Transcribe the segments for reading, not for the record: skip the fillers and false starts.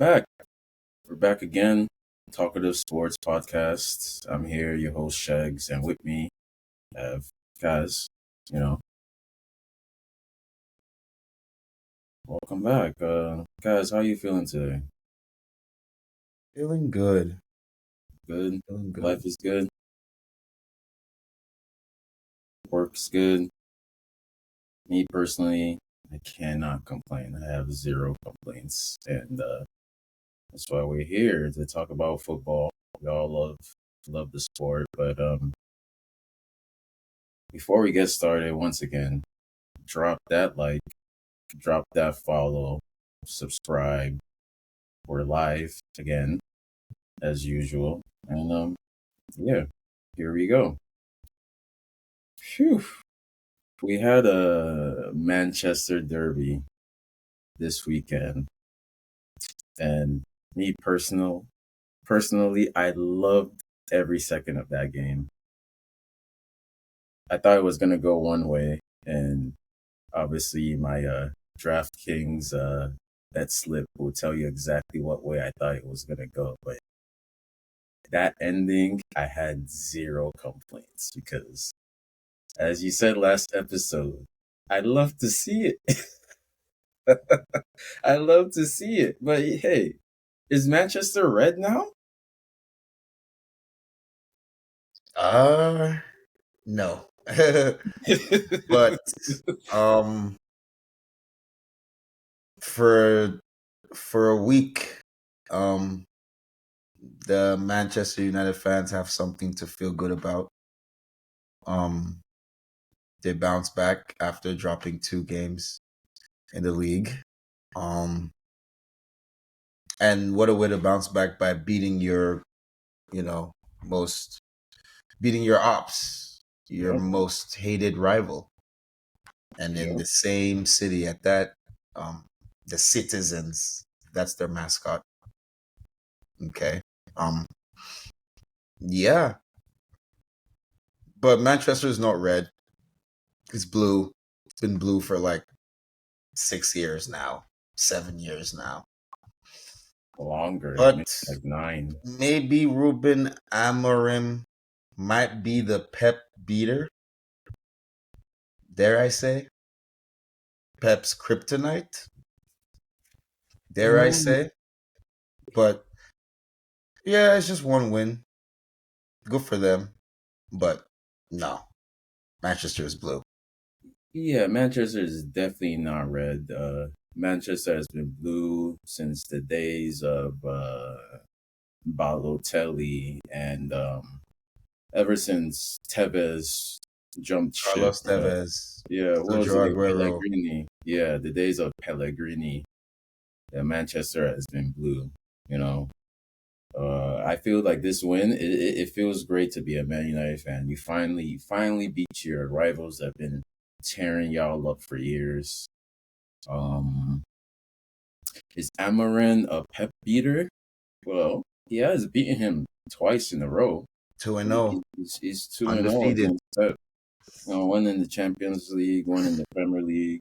back. We're back again. Talkative Sports podcast. I'm here, your host Shags, and with me I have guys. You know, welcome back. Guys, how you feeling today? Feeling good. Good. Feeling good. Life is good. Work's good. Me personally, I cannot complain. I have zero complaints, and that's why we're here to talk about football. We all love the sport, but before we get started, once again, drop that like, drop that follow, subscribe. We're live again as usual, and yeah, here we go. Phew. We had a Manchester derby this weekend, and me personally, I loved every second of that game. I thought it was gonna go one way, and obviously my DraftKings bet slip will tell you exactly what way I thought it was gonna go. But that ending, I had zero complaints because, as you said last episode, I love to see it. I love to see it. But hey, is Manchester red now? No. But um for a week, the Manchester United fans have something to feel good about. They bounced back after dropping 2 games in the league. And what a way to bounce back by beating your, most beating your ops, your Yep. most hated rival. And in Yep. the same city at that, the Citizens, that's their mascot. Okay. Yeah. But Manchester is not red. It's blue. It's been blue for like 6 years now, 7 years now. Longer, But like 9. maybe Ruben Amorim might be the Pep beater. Dare I say? Pep's kryptonite. Dare I say? But yeah, it's just one win. Good for them. But no, Manchester is blue. Yeah, Manchester is definitely not red. Manchester has been blue since the days of Balotelli, and ever since Tevez jumped ship. Carlos Tevez, Yeah, what was Sergio it? Aguero. Pellegrini. Yeah, the days of Pellegrini. Yeah, Manchester has been blue. You know, I feel like this win. It feels great to be a Man United fan. You finally beat your rivals that have been tearing y'all up for years. Is Amarin a Pep beater? Well, he has beaten him twice in a row. 2-0. He's 2-0 Undefeated. against Pep. One in the Champions League, one in the Premier League.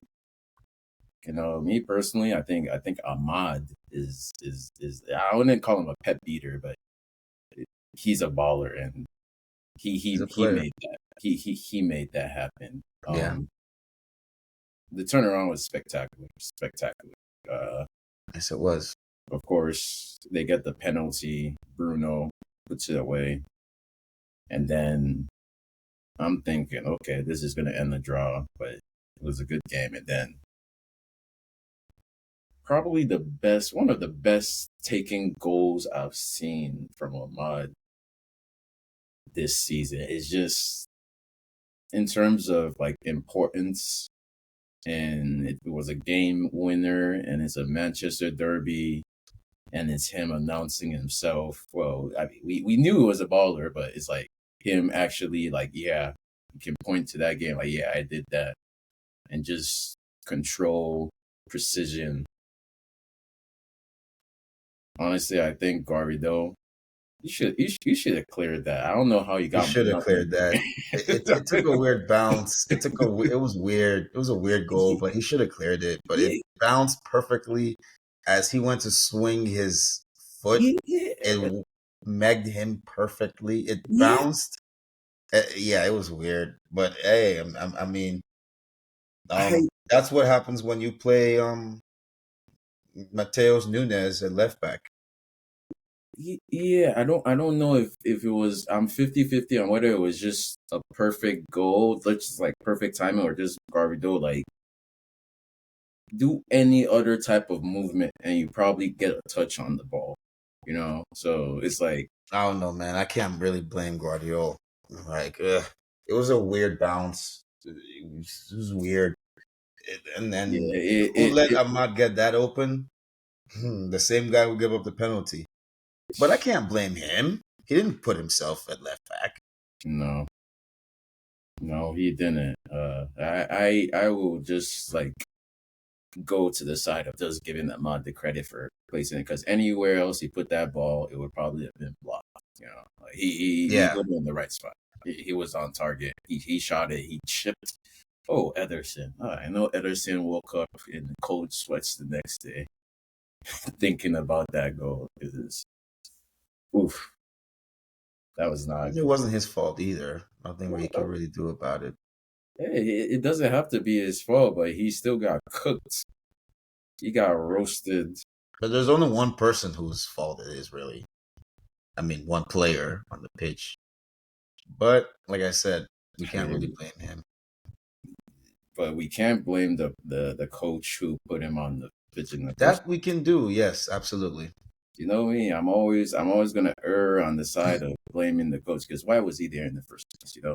Me personally, I think Ahmad is I wouldn't call him a Pep beater, but he's a baller, and he He's a player. made that he made that happen. Yeah. The turnaround was spectacular. Yes, it was. Of course, they get the penalty. Bruno puts it away, and then I'm thinking, okay, this is gonna end the draw, but it was a good game, and then probably one of the best taking goals I've seen from Ahmad this season. It's just in terms of like importance, and it was a game winner, and it's a Manchester derby, and it's him announcing himself. Well, I mean, we knew it was a baller, but it's like him actually like, yeah, you can point to that game like, yeah, I did that, and just control, precision. Honestly, I think Garrido, you should have cleared that. I don't know how you He got should have nothing. cleared that. It took a weird bounce. It was weird. It was a weird goal, but he should have cleared it. But it bounced perfectly. as he went to swing his foot, Yeah, it megged him perfectly. It yeah. bounced. Yeah, it was weird, but hey, I mean, I that's what happens when you play Mateos Nunes at left back. Yeah, I don't know if it was I'm 50-50 on whether it was just a perfect goal, just like perfect timing, or just Garrido like do any other type of movement and you probably get a touch on the ball, you know? So it's like, I don't know, man. I can't really blame Guardiola. Like, it was a weird bounce. It was weird. And yeah, then who let it Ahmad get that open? The same guy who gave up the penalty. But I can't blame him. He didn't put himself at left back. no, no, he didn't. I will just like go to the side of just giving Ahmad the credit for placing it because anywhere else he put that ball, it would probably have been blocked. You know, like he Yeah. put it in the right spot. He was on target. He shot it. He chipped. Oh, Ederson. Oh, I know Ederson woke up in cold sweats the next day thinking about that goal. It is, oof, that was not It good. wasn't his fault either. Nothing where he can really do about it. Hey, it doesn't have to be his fault, but he still got cooked. He got roasted. But there's only one person whose fault it is, really. I mean, one player on the pitch. But like I said, we can't really blame him. But we can't blame the coach who put him on the pitch in the first. That we can do, yes, absolutely. You know me, I'm always gonna err on the side of blaming the coach because why was he there in the first place? You know?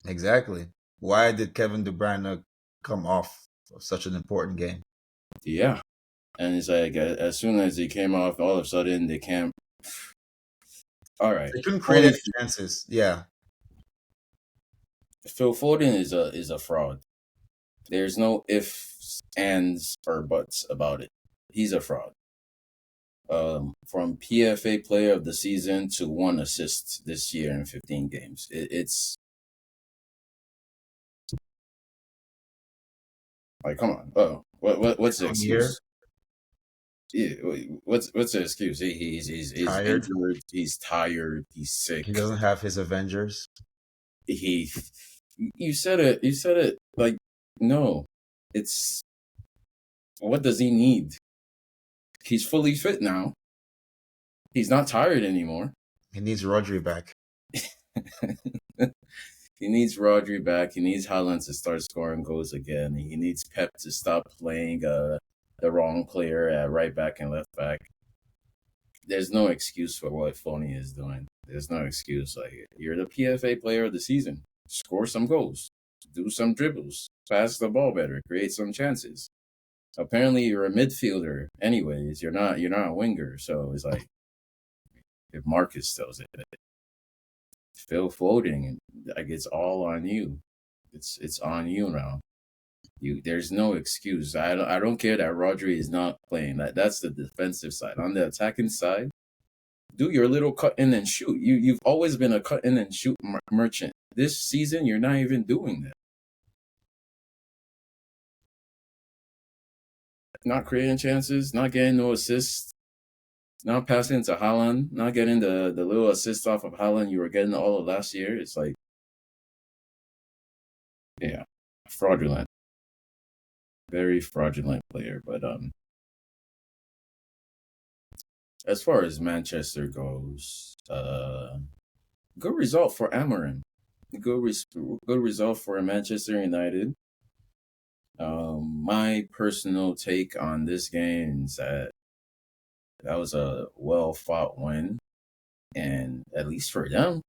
Exactly. Why did Kevin De Bruyne come off of such an important game? Yeah, and it's like as soon as he came off, all of a sudden they can't. All right, They couldn't create point. any chances. Yeah. Phil Foden is a fraud. There's no ifs, ands, or buts about it. He's a fraud. From PFA Player of the Season to 1 assist this year in 15 games. It's like, come on. Oh, what's the From here, excuse? Yeah, what's the excuse? He's tired. injured. He's tired. He's He sick. doesn't have his Avengers. He, you said it. You said it. Like, no, it's what does he need? He's fully fit now. He's not tired anymore. He needs Rodri back. He needs Rodri back. He needs Haaland to start scoring goals again. He needs Pep to stop playing the wrong player at right back and left back. There's no excuse for what Foney is doing. There's no excuse. Like you're the PFA Player of the Season. Score some goals, do some dribbles, pass the ball better, create some chances. Apparently, you're a midfielder. Anyways, you're not a winger. So it's like if Marcus tells it, Phil Foden, like it's all on you. It's on you now. There's no excuse. I don't care that Rodri is not playing. That's the defensive side. On the attacking side, do your little cut in and shoot. You've always been a cut in and shoot merchant. This season, you're not even doing that. Not creating chances, not getting no assists, not passing to Haaland, not getting the little assist off of Haaland you were getting all of last year. It's like, yeah, fraudulent, very fraudulent player. But as far as Manchester goes, good result for Amarin. Good result for Manchester United. My personal take on this game is that was a well fought win, and at least for them,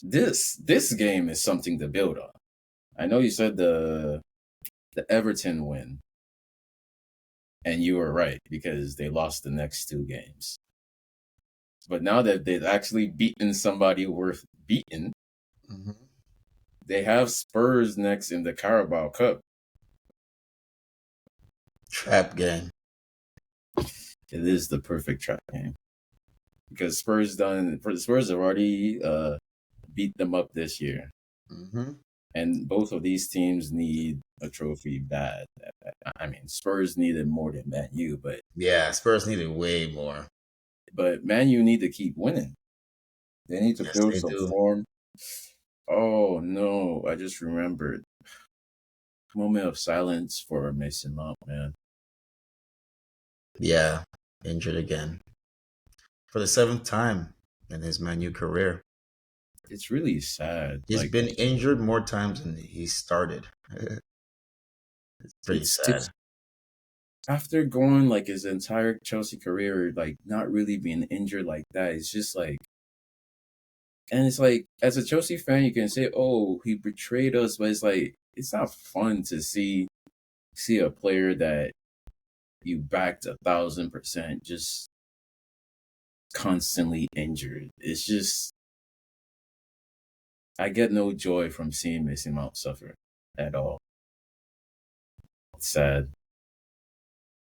this game is something to build on. I know you said the Everton win, and you were right because they lost the next 2 games. But now that they've actually beaten somebody worth beating, Mm-hmm. they have Spurs next in the Carabao Cup. Trap game. It is the perfect trap game because Spurs have already beat them up this year. Mm-hmm. And both of these teams need a trophy bad. I mean, Spurs needed more than Man U, Yeah, Spurs needed way more. but Man U need to keep winning. They need to Yes, build they some do. form. Oh no, I just remembered. Moment of silence for Mason Mount, man. Yeah, injured again for the seventh time in his Man U career. It's really sad. He's been injured more times than he started. It's pretty sad. It's after going like his entire Chelsea career, like not really being injured like that. It's just like, and it's like as a Chelsea fan, you can say, "Oh, he betrayed us," but it's like it's not fun to see a player that you backed 1,000% just constantly injured. It's just I get no joy from seeing Mason Mount suffer at all. It's sad,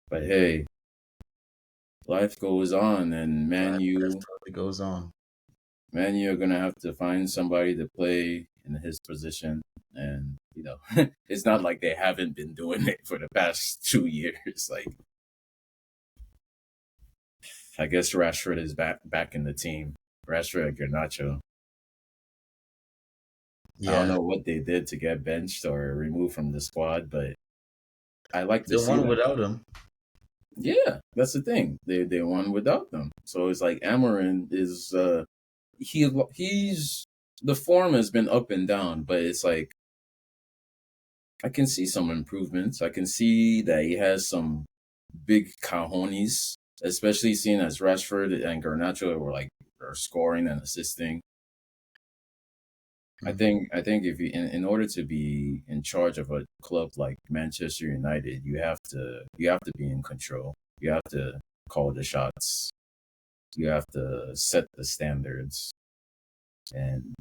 but hey, life goes on, and Life totally goes on. Man U are gonna have to find somebody to play in his position, and it's not like they haven't been doing it for the past 2 years. Like I guess Rashford is back in the team. Rashford and Garnacho. I don't Yeah, know what they did to get benched or removed from the squad, but I like to they see won that. without him. Yeah, that's the thing. They won without them. So it's like Amarin is he's the form has been up and down, but it's like I can see some improvements. I can see that he has some big cojones, especially seeing as Rashford and Garnacho are scoring and assisting. I Mhm. think I think if you in order to be in charge of a club like Manchester United, you have to be in control. You have to call the shots. You have to set the standards, and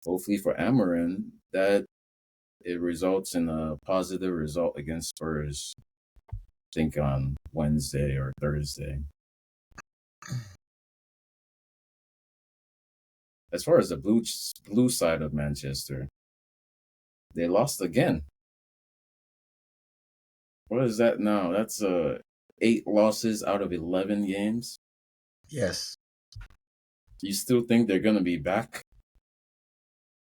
hopefully for Amarin that it results in a positive result against Spurs. I think on Wednesday or Thursday. As far as the blue side of Manchester, they lost again. What is that now? That's 8 losses out of 11 games. Yes. You still think they're gonna be back?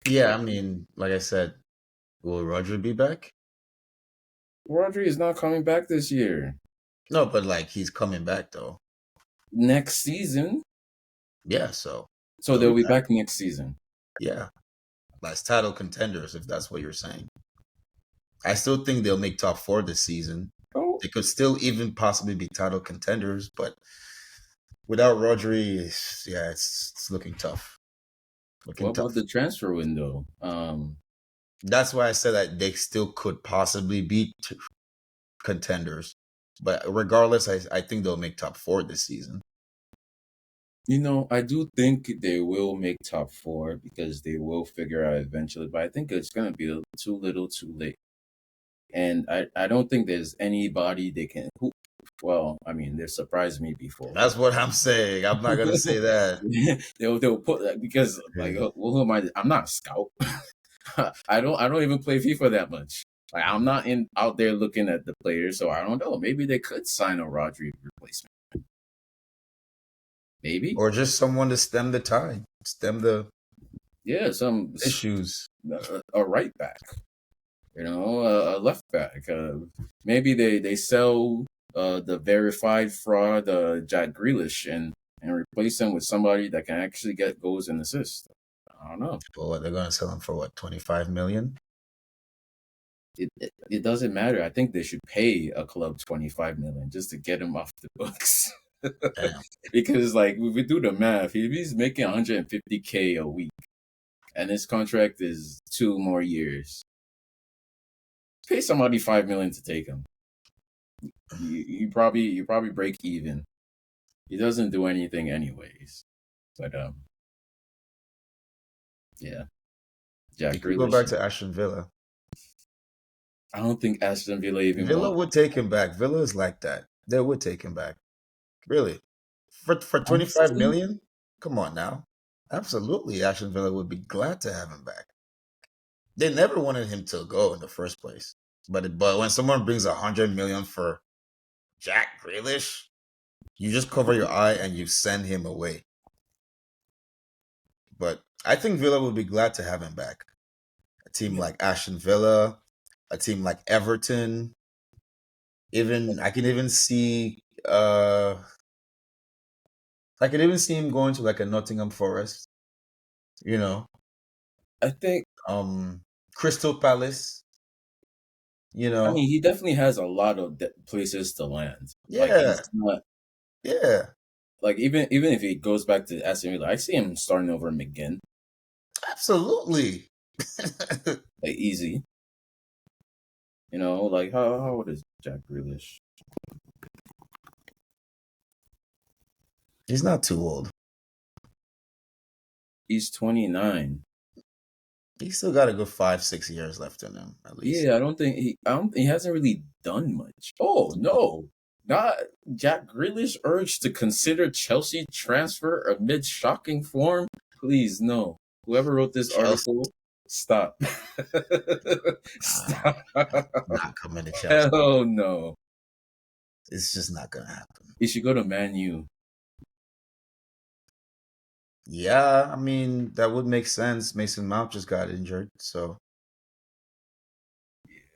Yeah, I mean, like I said, will Roger be back? Rodri is not coming back this year. No, but like he's coming back though. Next season, Yeah, so so they'll they'll be be back. back next season. Yeah, as title contenders, if that's what you're saying. I still think they'll make top four this season. Oh, They could still even possibly be title contenders, but without Rodri, yeah, it's looking tough. what Looking about tough. the transfer window? That's why I said that they still could possibly be contenders. But regardless, I think they'll make top four this season. I do think they will make top four because they will figure out eventually, but I think it's gonna be too little, too late. And I don't think there's anybody they can who well, I mean, they surprised me before. That's what I'm saying. I'm not gonna say that. They'll put that because like well, who am I? I'm not a scout. I don't even play FIFA that much. Like I'm not in out there looking at the players, so I don't know. Maybe they could sign a Rodri replacement. Maybe. Or just someone to stem the tide, stem the Yeah, issues. a right back, a left back. Maybe they sell the verified fraud Jack Grealish and replace him with somebody that can actually get goals and assists. I don't know. Well, what they're gonna sell him for? What 25 million? It doesn't matter. I think they should pay a club 25 million just to get him off the books. Damn. Because like if we do the math, if he's making 150K a week and his contract is 2 more years, pay somebody 5 million to take him. You probably break even. He doesn't do anything anyways. But yeah, He Jack could go Grealish. back to Aston Villa. I don't think Aston Villa even Villa want. would take him back. Villa is like that. They would take him back. Really? For 25 Honestly, million? Come on now. Absolutely, Aston Villa would be glad to have him back. They never wanted him to go in the first place. But when someone brings 100 million for Jack Grealish, you just cover your eye and you send him away. But I think Villa would be glad to have him back. A team like Aston Villa, a team like Everton. Even I can even see I can even see him going to like a Nottingham Forest. You know, I think. Crystal Palace. You I know, mean, he definitely has a lot of places to land. Like yeah, he's not yeah, like even if he goes back to Aston Villa, I see him starting over McGinn, absolutely. like easy. Like how old is Jack Grealish? He's not too old. He's 29. He's still got a good 5, 6 years left in him, at least. Yeah, I don't, he hasn't really done much. Oh no, not Jack Grealish urged to consider Chelsea transfer amid shocking form. Please no. Whoever wrote this Chelsea, article, stop. nah, Stop. not coming to Chelsea. Hell no. It's just not gonna happen. He should go to Man U. Yeah, I mean that would make sense. Mason Mount just got injured, so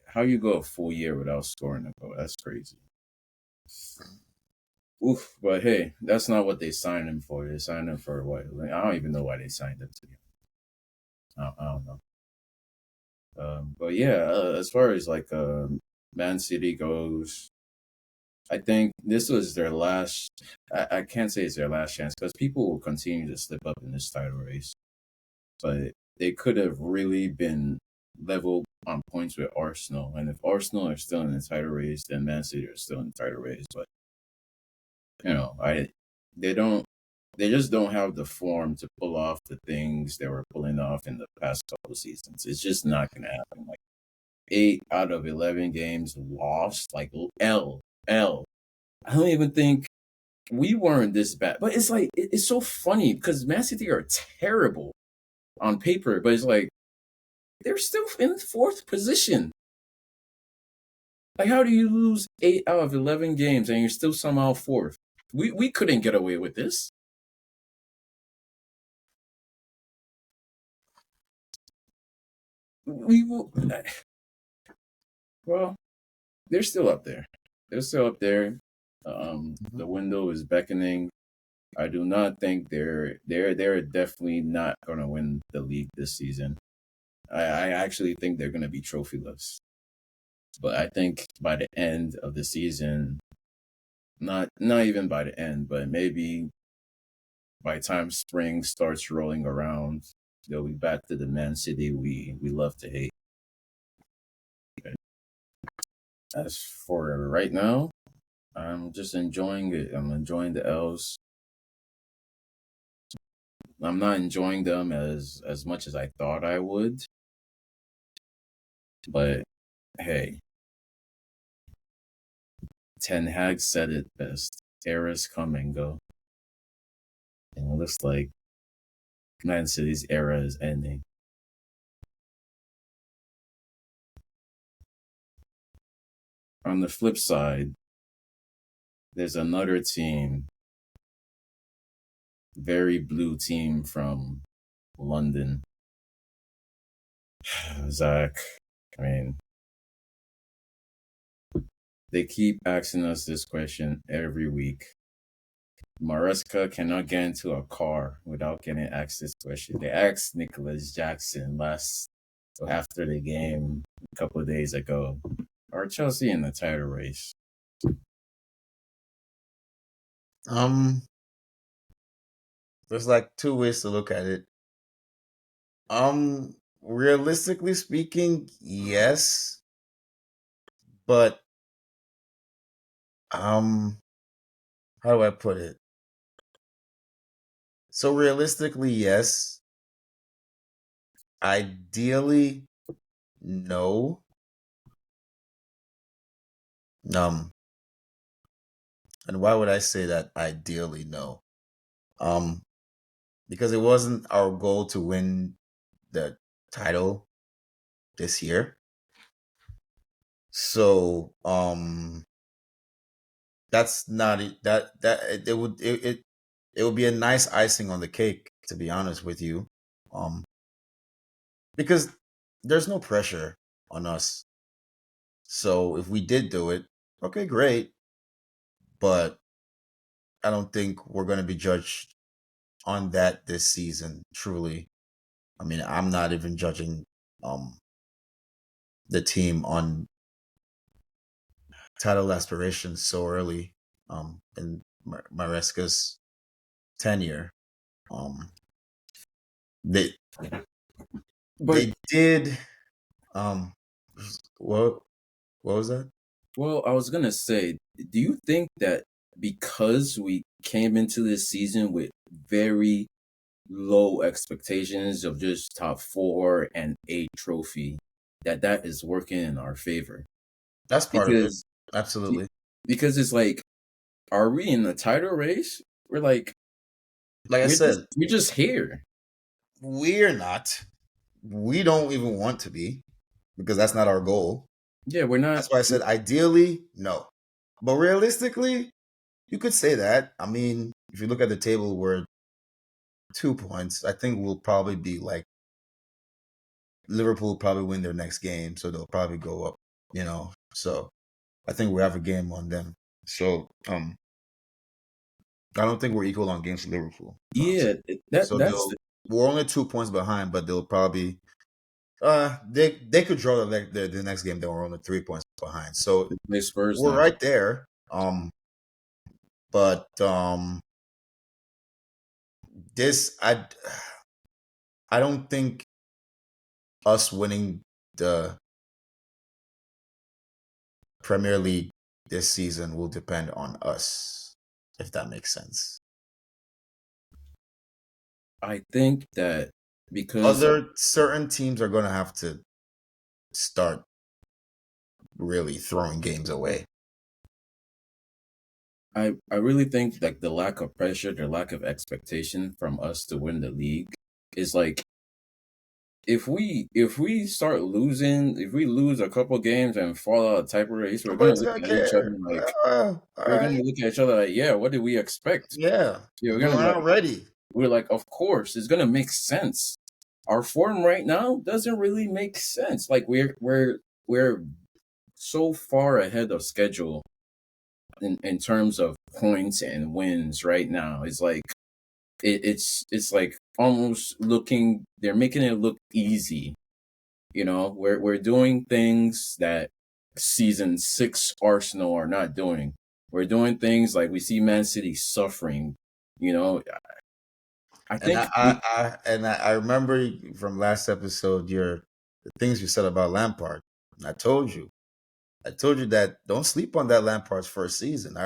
How you go a full year without scoring a goal? That's crazy. Oof, but hey, that's not what they signed him for. They signed him for what? Like, I don't even know why they signed him to. I don't know. But yeah, as far as like Man City goes, I think this was their last. I can't say it's their last chance because people will continue to slip up in this title race. But they could have really been level on points with Arsenal, and if Arsenal are still in the title race, then Man City are still in the title race. But I they don't they just don't have the form to pull off the things they were pulling off in the past couple of seasons. It's just not gonna happen. Like 8 out of 11 games lost, like L. I don't even think we weren't this bad. But it's like it's so funny because Man City are terrible on paper, but it's like they're still in fourth position. Like how do you lose 8 out of 11 games and you're still somehow fourth? We couldn't get away with this. We will. Well, they're still up there. They're still up there. The window is beckoning. I do not think they're definitely not going to win the league this season. I actually think they're going to be trophyless. But I think by the end of the season, not even by the end, but maybe by the time spring starts rolling around, they'll be back to the Man City we love to hate. Okay. As for right now, I'm just enjoying it. I'm enjoying the L's. I'm not enjoying them as much as I thought I would. But hey, Ten Hag said it best. Eras come and go. And it looks like Man City's era is ending. On the flip side, there's another team, very blue team from London. Zach, I mean, they keep asking us this question every week. Maresca cannot get into a car without getting asked this question. They asked Nicholas Jackson after the game a couple of days ago. Are Chelsea in the title race? um, there's like two ways to look at it. Realistically speaking, yes, but how do I put it? So realistically, yes. Ideally, no. Um, and why would I say that ideally no? Um, because it wasn't our goal to win the title. this year. So that's not that it would be a nice icing on the cake, to be honest with you. Because there's no pressure on us. So if we did do it, okay, great. But I don't think we're going to be judged on that this season, truly. I mean, I'm not even judging the team on title aspirations so early in Maresca's tenure. They But they did what was that? well, I was gonna say, do you think that because we came into this season with very low expectations of just top four and a trophy, that is working in our favor? That's part of it. Because Absolutely. because it's like, are we in the title race? We're like, Like I said, we're just here. we're not. We don't even want to be because that's not our goal. Yeah, we're not. That's why I said ideally, no. But realistically, you could say that. I mean, if you look at the table, we're 2 points. I think we'll probably be like Liverpool will probably win their next game, so they'll probably go up, So I think we have a game on them. So I don't think we're equal on games to Liverpool. Yeah, So that's we're only 2 points behind, but they'll probably they could draw the next game. Then we're only 3 points behind. So the Spurs we're now. right there. But this I don't think us winning the Premier League this season will depend on us, if that makes sense. I think that because Other certain teams are going to have to start really throwing games away. I really think like the lack of pressure, the lack of expectation from us to win the league is like, if we start losing, if we lose a couple games and fall out of type of race, we're gonna Nobody's look going to at each other care. like, All we're gonna right. look at each other like, yeah, what did we expect? Yeah. Yeah, we're We're gonna be like, not ready. we're like, of course, it's gonna make sense. Our form right now doesn't really make sense. Like we're so far ahead of schedule in terms of points and wins right now. It's like it's like almost looking, they're making it look easy. We're doing things that season 6 Arsenal are not doing. We're doing things like we see Man City suffering. You know, I And think we I remember from last episode the things you said about Lampard. And I told you that don't sleep on that Lampard's first season.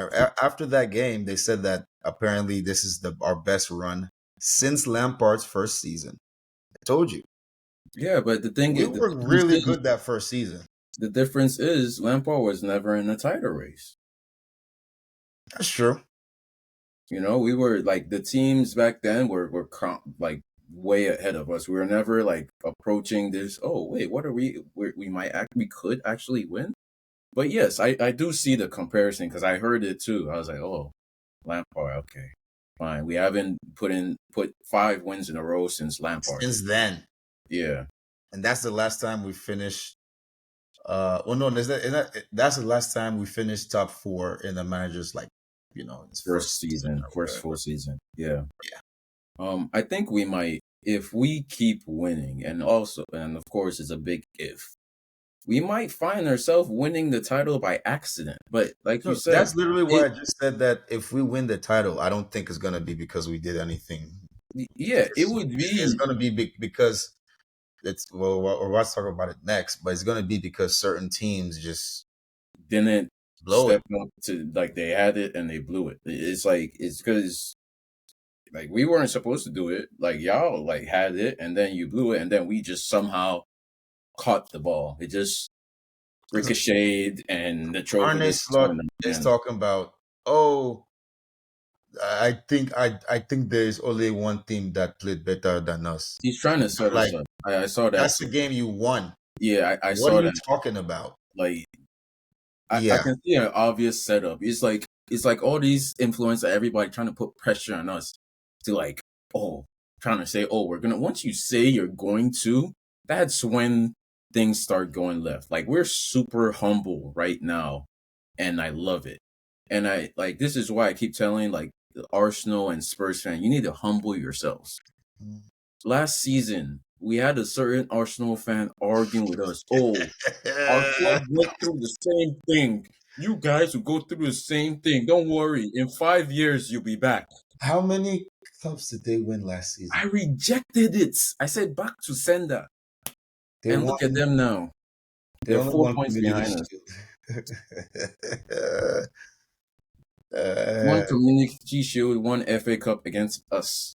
After that game, they said that apparently this is our best run since Lampard's first season. I told you yeah, but the thing we is, were really good that first season. the difference is Lampard was never in the title race. That's true. We were like, the teams back then were like way ahead of us. We were never like approaching this. Oh wait, what are we could actually win. But yes, I do see the comparison because I heard it too. I was like, oh, Lampard, okay, fine. We haven't put 5 wins in a row since Lampard. Since then, Yeah, and that's the last time we finished. Well, no, that's the last time we finished top 4 in the manager's his first first season season, or first full whatever. season. Yeah. Yeah. I think we might, if we keep winning, and of course, it's a big if. We might find ourselves winning the title by accident. But like you No, said, that's literally why it I just said that if we win the title, I don't think it's gonna be because we did anything. yeah, it would It's be gonna be because we're about to talk about it next, but it's gonna be because certain teams just didn't blow step it. up to, like, they had it and they blew it. It's like, it's because like we weren't supposed to do it. Like y'all like had it and then you blew it and then we just somehow caught the ball. It just Because ricocheted and the trophy Arne just turned Slot in the is hands. talking about, oh, I think there's only one team that played better than us. He's trying to I'm set us like, up. I saw that that's too. the game you won. Yeah, I What are saw you that. talking about? Like, I Yeah. can see an obvious setup. It's like all these influencers, everybody trying to put pressure on us to like, oh, trying to say, oh, we're gonna. Once you say you're going to, that's when things start going left. Like we're super humble right now, and I love it. And I like this is why I keep telling like the Arsenal and Spurs fan, you need to humble yourselves. Last season, we had a certain Arsenal fan arguing with us. Oh, our club went through the same thing. You guys will go through the same thing. Don't worry. In 5 years, you'll be back. How many cups did they win last I season? rejected it. I said back to sender. They And look at won. them now. They They're only four won points Community behind us. Shield. One Community Shield, one FA Cup against us.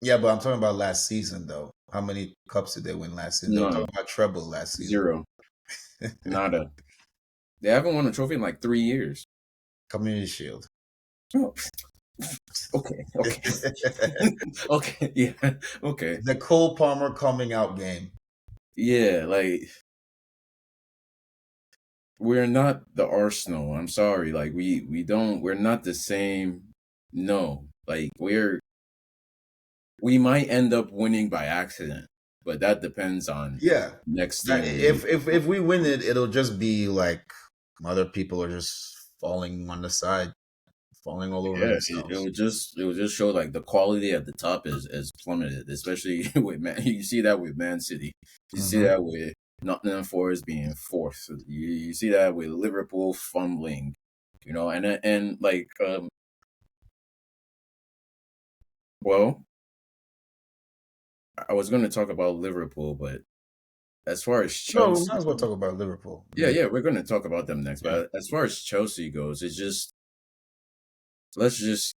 Yeah, but I'm talking about last season, though. How many cups did they win last season? I'm None. talking about treble last season. Zero. Nada. They haven't won a trophy in like 3 years. Community Shield. Oh, okay. Okay. Yeah. Okay. The Cole Palmer coming out game. Yeah. Like, we're not the Arsenal. I'm sorry. Like we're not the same. No. Like we might end up winning by accident, but that depends on Yeah. next team we If we win it, it'll just be like other people are just falling on the side, falling all over yeah, themselves. it would just show like the quality at the top is plummeted, especially with Man. You see that with Man City. You see Mm-hmm. that with Nottingham Forest being fourth. You see that with Liverpool fumbling. And like well, I was going to talk about Liverpool, but as far as No, we Chelsea, might as well talk about Liverpool. yeah, we're going to talk about them next. Yeah. But as far as Chelsea goes, it's just let's just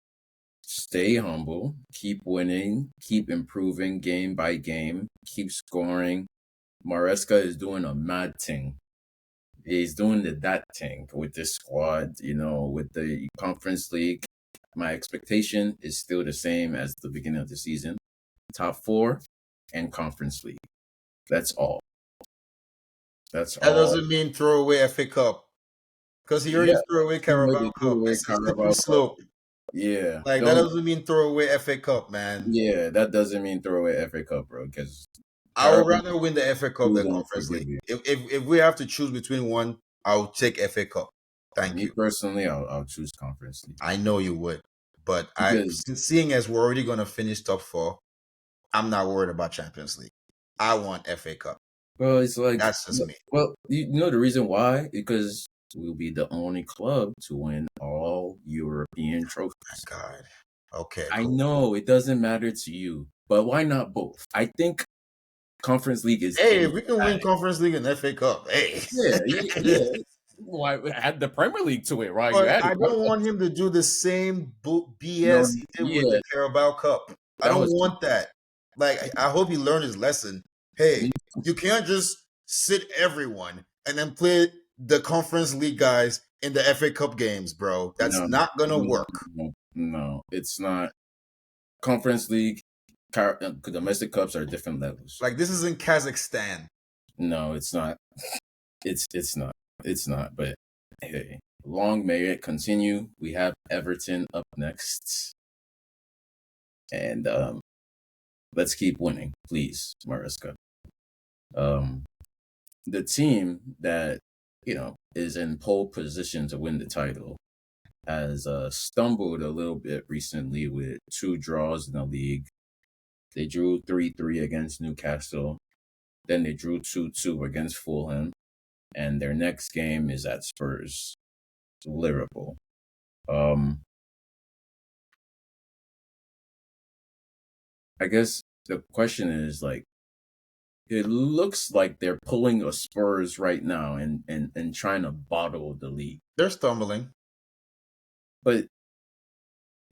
stay humble, keep winning, keep improving game by game, keep scoring. Maresca is doing a mad thing. He's doing that thing with this squad, with the Conference League. My expectation is still the same as the beginning of the season. Top four and Conference League. That's all. That's That all. doesn't mean throw away FA Cup because he already Yeah. threw away Seems like Carabao they Cup. threw away It's a slippery Carabao Cup. slope. Yeah. Like that Don't doesn't mean throw away FA Cup, man. yeah, that doesn't mean throw away FA Cup, bro, because I would Carabao rather win the FA Cup Cup than don't Conference forgive League. you. If we have to choose between one, I'll take FA Cup. Thank Me you. personally, I'll choose Conference League I know you would, but because seeing as we're already gonna finish top four, I'm not worried about Champions League. I want FA Cup. well, it's like That's just me. well, you know the reason why because we'll be the only club to win all European My trophies. God. Okay, I cool. know it doesn't matter to you, but why not both? I think Conference League is Hey, in if we can win Conference League and FA Cup, hey. yeah. Why add the Premier League to it? Right, you But added I one. don't want him to do the same No, BS he did with yeah, the Carabao Cup. I that don't was want that. Like, I hope he learned his lesson. Hey, you can't just sit everyone and then play the Conference League guys in the FA Cup games, bro. That's no, not gonna no, work. no, it's not. Conference League, domestic cups are different levels. Like, this is in Kazakhstan. No, it's not. It's not. It's not. But hey, long may it continue. We have Everton up next, and let's keep winning, please, Mariska. Um, the team that is in pole position to win the title has stumbled a little bit recently with two draws in the league. They drew 3-3 against Newcastle. Then they drew 2-2 against Fulham. And their next game is at Spurs, Liverpool. I guess the question is like, it looks like they're pulling a Spurs right now and trying to bottle the league. They're stumbling. But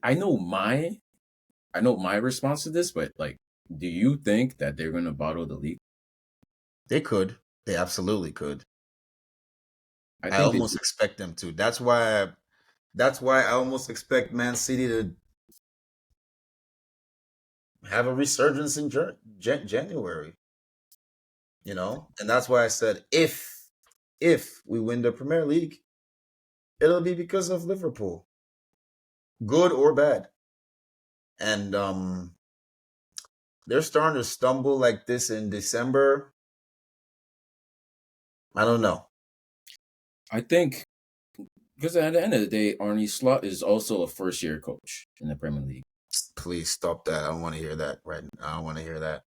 I know my response to this, but like, do you think that they're gonna bottle the league? They could. They absolutely could. I I think they almost expect them to. That's why I almost expect Man City to have a resurgence in January. And that's why I said if we win the Premier League, it'll be because of Liverpool, good or bad. And they're starting to stumble like this in December. I don't know. I think because at the end of the day, Arne Slot is also a first-year coach in the Premier League. Please stop that. I don't want to hear that. Right? I don't want to hear that.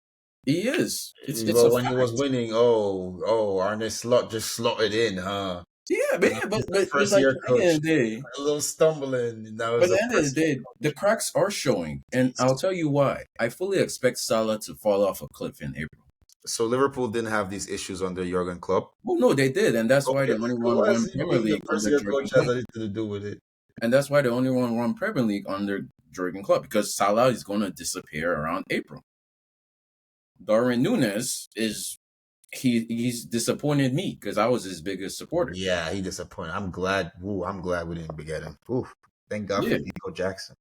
He is. It's Well, a when he was fact. winning, Arne Slot just slotted in, huh? Yeah, but yeah, but First like year at the end coach, of the day, a little stumbling. That but was at the the end of the first year day, the cracks are showing, and I'll tell you why. I fully expect Salah to fall off a cliff in April. So Liverpool didn't have these issues under Jurgen Klopp. Well, no, they did, and that's why they Okay, only so won why one is he Premier being the League first under year Jurgen coach has Klopp, anything to do with it? and that's why they only won one Premier League under Jurgen Klopp because Salah is going to disappear around April. Darwin Núñez he's disappointed me because I was his biggest supporter. Yeah, he disappointed. I'm glad. I'm glad we didn't get him. Ooh, thank God for Yeah, Nico Jackson.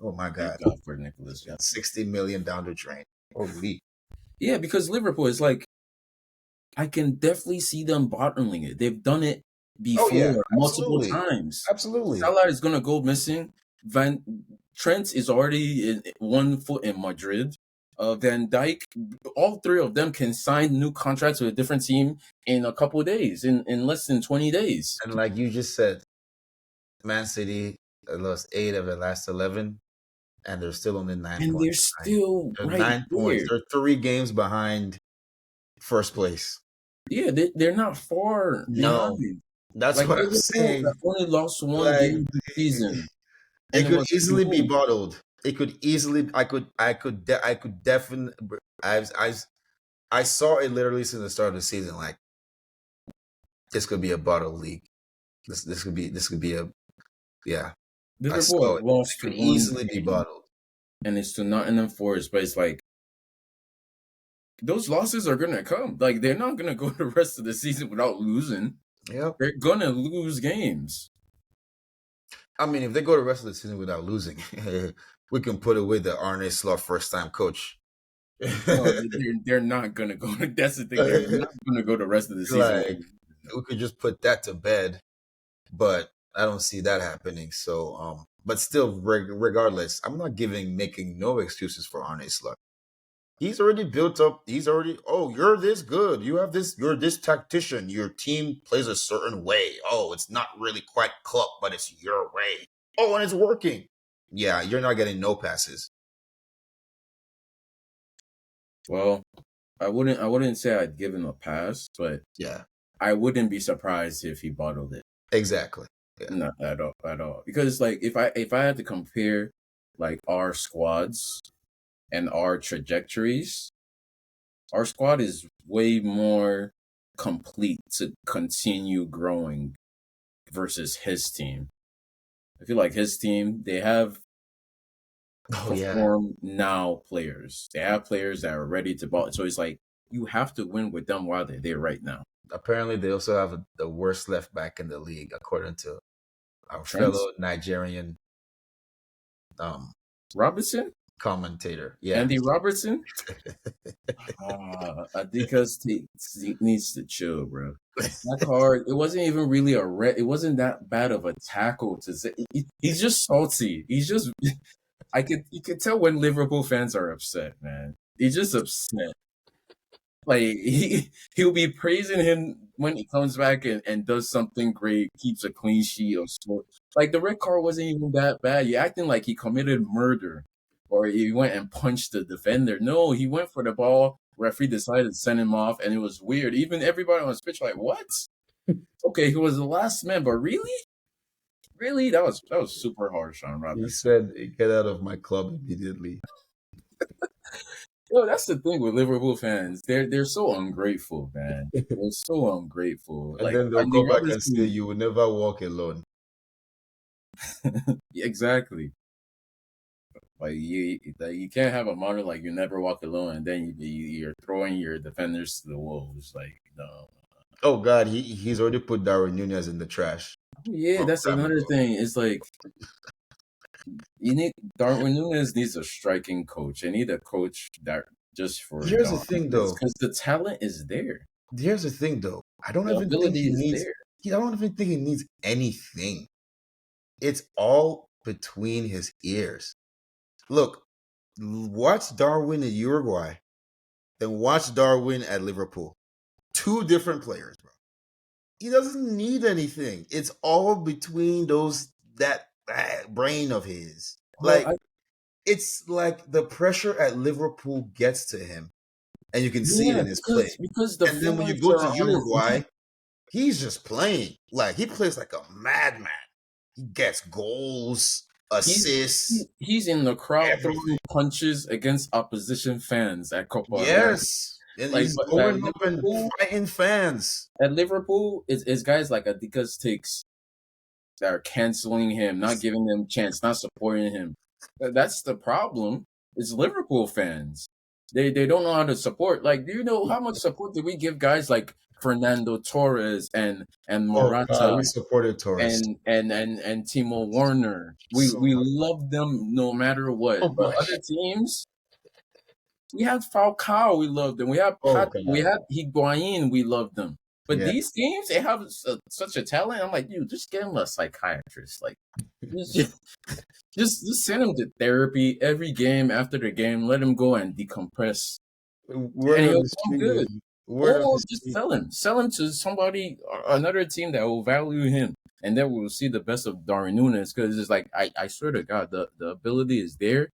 Oh my thank God, God for Nicholas Jackson. 60 million down the drain. Holy. Yeah, because Liverpool is like I can definitely see them bottling it. They've done it Oh yeah, before multiple absolutely, times. absolutely. Salah is gonna go missing. Van Trent is already in 1 foot in Madrid. Van Dijk, all three of them can sign new contracts with a different team in a couple of days, in less than 20 days. And like you just said, Man City lost 8 of the last 11, and they're still only 9 And they're points behind. still They're right 9 points. there. They're 3 games behind first place. Yeah, they're not far No, behind. that's Like what I'm Liverpool saying. that only lost one Like game this season, it and it could was easily be who? bottled. It could easily. I could definitely. I saw it literally since the start of the season. Like this could be a bottle league. This could be a yeah. I Liverpool saw have it. It lost could one easily be game, bottled. and it's to Nottingham Forest. But it's like those losses are gonna come. Like they're not gonna go the rest of the season without losing. Yep. They're gonna lose games. I mean, if they go the rest of the season without losing, we can put away the Arne Slot first time coach. No, they're not gonna go. That's the thing. They're not gonna go the rest of the season. Like we could just put that to bed, but I don't see that happening. So, but still, regardless, I'm not making no excuses for Arne Slot. He's already built up. You're this good. You're this tactician. Your team plays a certain way. Oh, it's not really quite Klopp, but it's your way. Oh, and it's working. Yeah, you're not getting no passes. Well, I wouldn't say I'd give him a pass, but Yeah, I wouldn't be surprised if he bottled it. exactly. Yeah. Not at all. Because like if I had to compare like our squads and our trajectories, our squad is way more complete to continue growing versus his team. I feel like his team, they have Oh yeah. perform now players. They have players that are ready to ball. So it's like you have to win with them while they're there right now. Apparently, they also have the worst left back in the league, according to our Trent fellow Nigerian um Robertson, commentator. Yeah. Andy Robertson. Adika's needs to chill, bro. That card, it wasn't even really a red. It wasn't that bad of a tackle to say. He's just salty. He's just. You could tell when Liverpool fans are upset, man. He's just upset. Like he'll be praising him when he comes back and does something great, keeps a clean sheet or score. Like the red card wasn't even that bad. You're acting like he committed murder or he went and punched the defender. No, he went for the ball. Referee decided to send him off, and it was weird. Even everybody on the pitch like, what? Okay, he was the last man, but really, really, that was super harsh on He Robinson. said, "Get out of my club immediately." Yo, that's the thing with Liverpool fans. They're so ungrateful, man. They're so ungrateful. And Like then they'll Andy come back and say, Robertson, "You will never walk alone." exactly. Like you can't have a motto like you never walk alone, and then you're throwing your defenders to the wolves. Like no. Oh God, he's already put Darwin Nunez in the trash Yeah, long that's time another ago. thing. It's like you need Darwin Núñez needs a striking coach. They need a coach that just for Here's the Darwin thing, though. because the talent is there. Here's the thing, though. I don't The even think ability he is needs. there. I don't even think he needs anything. It's all between his ears. Look, watch Darwin in Uruguay, then watch Darwin at Liverpool. Two different players, bro. He doesn't need anything. It's all between that brain of his. Well, It's like the pressure at Liverpool gets to him, and you can see it yeah, in his play. because the And then when you fans go to are on his Uruguay, neck. he's just playing. Like he plays like a madman. He gets goals, assists, He's in the crowd everything. throwing punches against opposition fans at Copa America. Yes. And Like, he's but going up and fighting fans. At Liverpool, it's guys like Adikas takes that are canceling him, not giving him a chance, not supporting him. That's the problem. It's Liverpool fans. They don't know how to support. Like, do you know how much support did we give guys like Fernando Torres and Oh God, Morata we supported Torres and Timo Werner? so We much. love them no matter what. So But much. other teams, we had Falcao, we loved them. We had Oh God. we had Higuain, we loved them. But Yeah. these teams, they have such a talent. I'm like, dude, just give them a psychiatrist. Like, just send him to therapy every game after the game. Let him go and decompress, Word and on he'll the come street. good. Word on Or the just street. sell him to somebody, another team that will value him, and then we'll see the best of Darwin Núñez. Because it's like, I swear to God, the ability is there.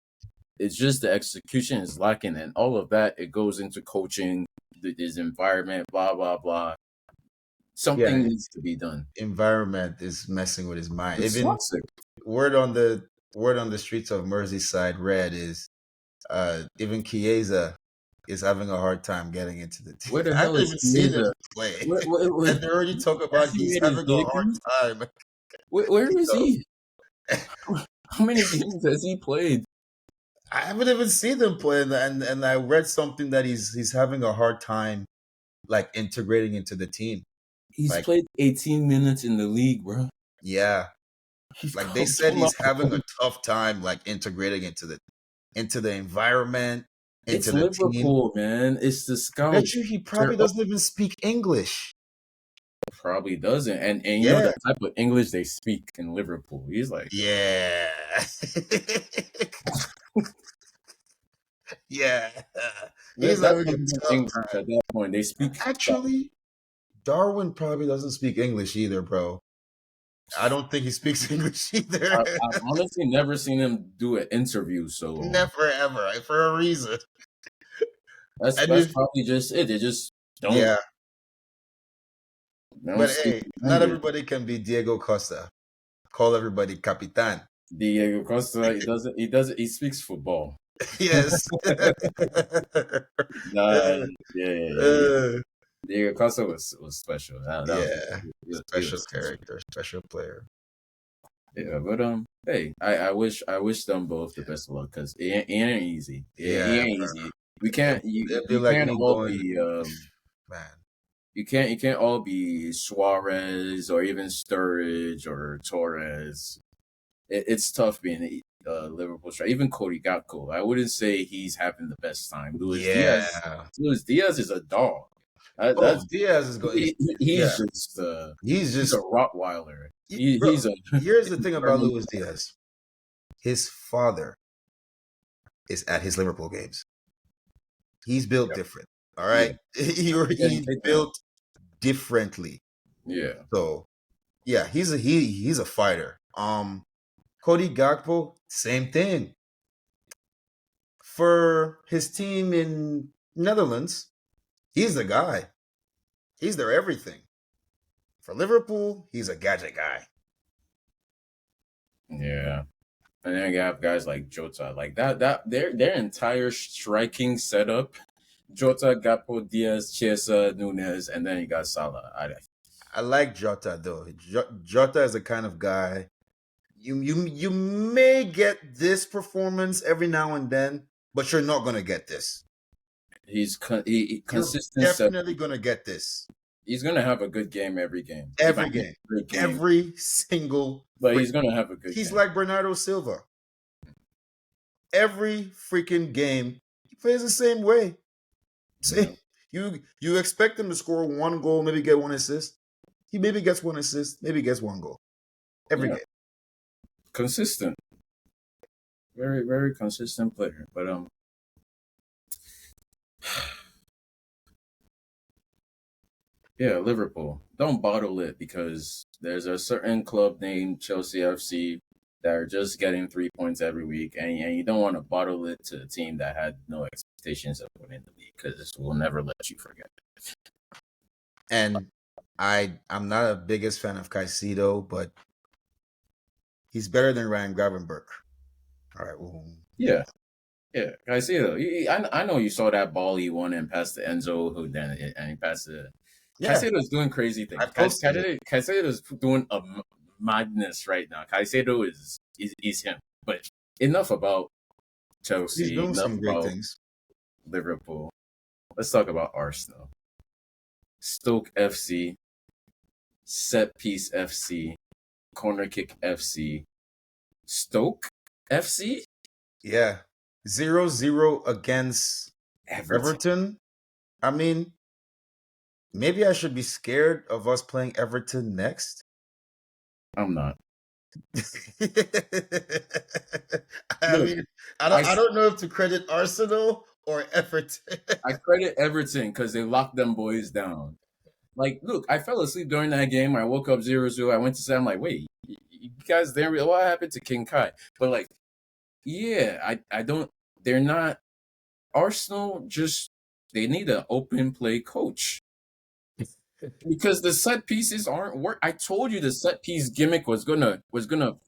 It's just the execution is lacking, and all of that it goes into coaching, his environment, blah blah blah. Yeah, Something needs to be done. environment is messing with his mind. It's Even toxic. word on the streets of Merseyside Red is even Chiesa is having a hard time getting into the team. Where the I hell haven't is even seen him Chiesa? play. Where And they already talk has about he he's made his having a hard debut? time. Where is So, he? How many games has he played? I haven't even seen him play, and I read something that he's having a hard time like integrating into the team. He's Like, played 18 minutes in the league, bro. yeah, He's like they come said up. he's having a tough time like integrating into the environment, It's into the team. Liverpool, man. It's the I bet scouts. you he They're probably doesn't even speak English. probably doesn't. And you know Yeah. the type of English they speak in Liverpool. He's like, Yeah. Yeah. He's that's having not a even tough English time. at that point. They speak Actually, Darwin probably doesn't speak English either, bro. I don't think he speaks English either. I've honestly never seen him do an interview, so Never ever, for a reason. And that's if probably just it. They just yeah, don't but speak hey, not language. everybody can be Diego Costa. Call everybody Capitan. Diego Costa, he speaks football. Yes. Nah, yeah. Uh, Diego Costa was special. That was yeah, he special was special. character, special player. Yeah, but hey, I wish them both the best of luck because it ain't easy. It Yeah, ain't easy. We it'd, can't it'd be you like can't me all going, be man. you can't all be Suarez or even Sturridge or Torres. It's tough being a Liverpool striker. Even Cody Gakpo, I wouldn't say he's having the best time. Yeah. Luis Diaz is a dog. Oh, That's Diaz is going. Yeah, he's just he's he's a just Rottweiler. bro. He's a Here's the thing about German. Luis Diaz. His father is at his Liverpool games. He's built Yep. different. All Yeah, right, getting he's paid now. built differently. Yeah, So yeah, he's a fighter. Cody Gakpo, same thing. For his team in Netherlands, he's the guy. He's their everything. For Liverpool, he's a gadget guy. yeah. And then you have guys like Jota, like that their entire striking setup. Jota, Gakpo, Diaz, Chiesa, Nunez, and then you got Salah. I like Jota though. Jota is the kind of guy you may get this performance every now and then, but you're not gonna get this. He You're consistent. definitely gonna get this He's gonna have a good game every game. He might every have game, a good game, every single. but he's gonna have a good He's game. like Bernardo Silva. Every freaking game, plays the same way. Yeah. Say you expect him to score one goal, maybe get one assist. He maybe gets one assist, maybe gets one goal every Yeah. game. Consistent. Very, very consistent player. But yeah, Liverpool. Don't bottle it because there's a certain club named Chelsea FC that are just getting 3 points every week, and you don't want to bottle it to a team that had no expectations of winning the league because we'll never let you forget. And I'm not a biggest fan of Caicedo, but he's better than Ryan Gravenberch. All right. Well, Yeah, yeah. I see though. I know you saw that ball he won and passed to Enzo, who then and he passed to. yeah, Caicedo's doing crazy I things. posted it. Caicedo's doing a madness right now. Caicedo is him. But enough about He's Chelsea. doing Enough some great about things. Liverpool. Let's talk about Arsenal. Stoke FC, set piece FC, corner kick FC, Stoke FC, Yeah. 0-0 against Everton. Everton. I mean, maybe I should be scared of us playing Everton next. I'm not. I Look, mean, I, I don't know if to credit Arsenal or Everton. I credit Everton because they locked them boys down. Like, look, I fell asleep during that game. I woke up 0-0. I went to say, I'm like, wait, you guys didn't realize what happened to King Kai? But like, yeah, I don't. They're not. Arsenal just they need an open play coach because the set pieces aren't work. I told you the set piece gimmick was gonna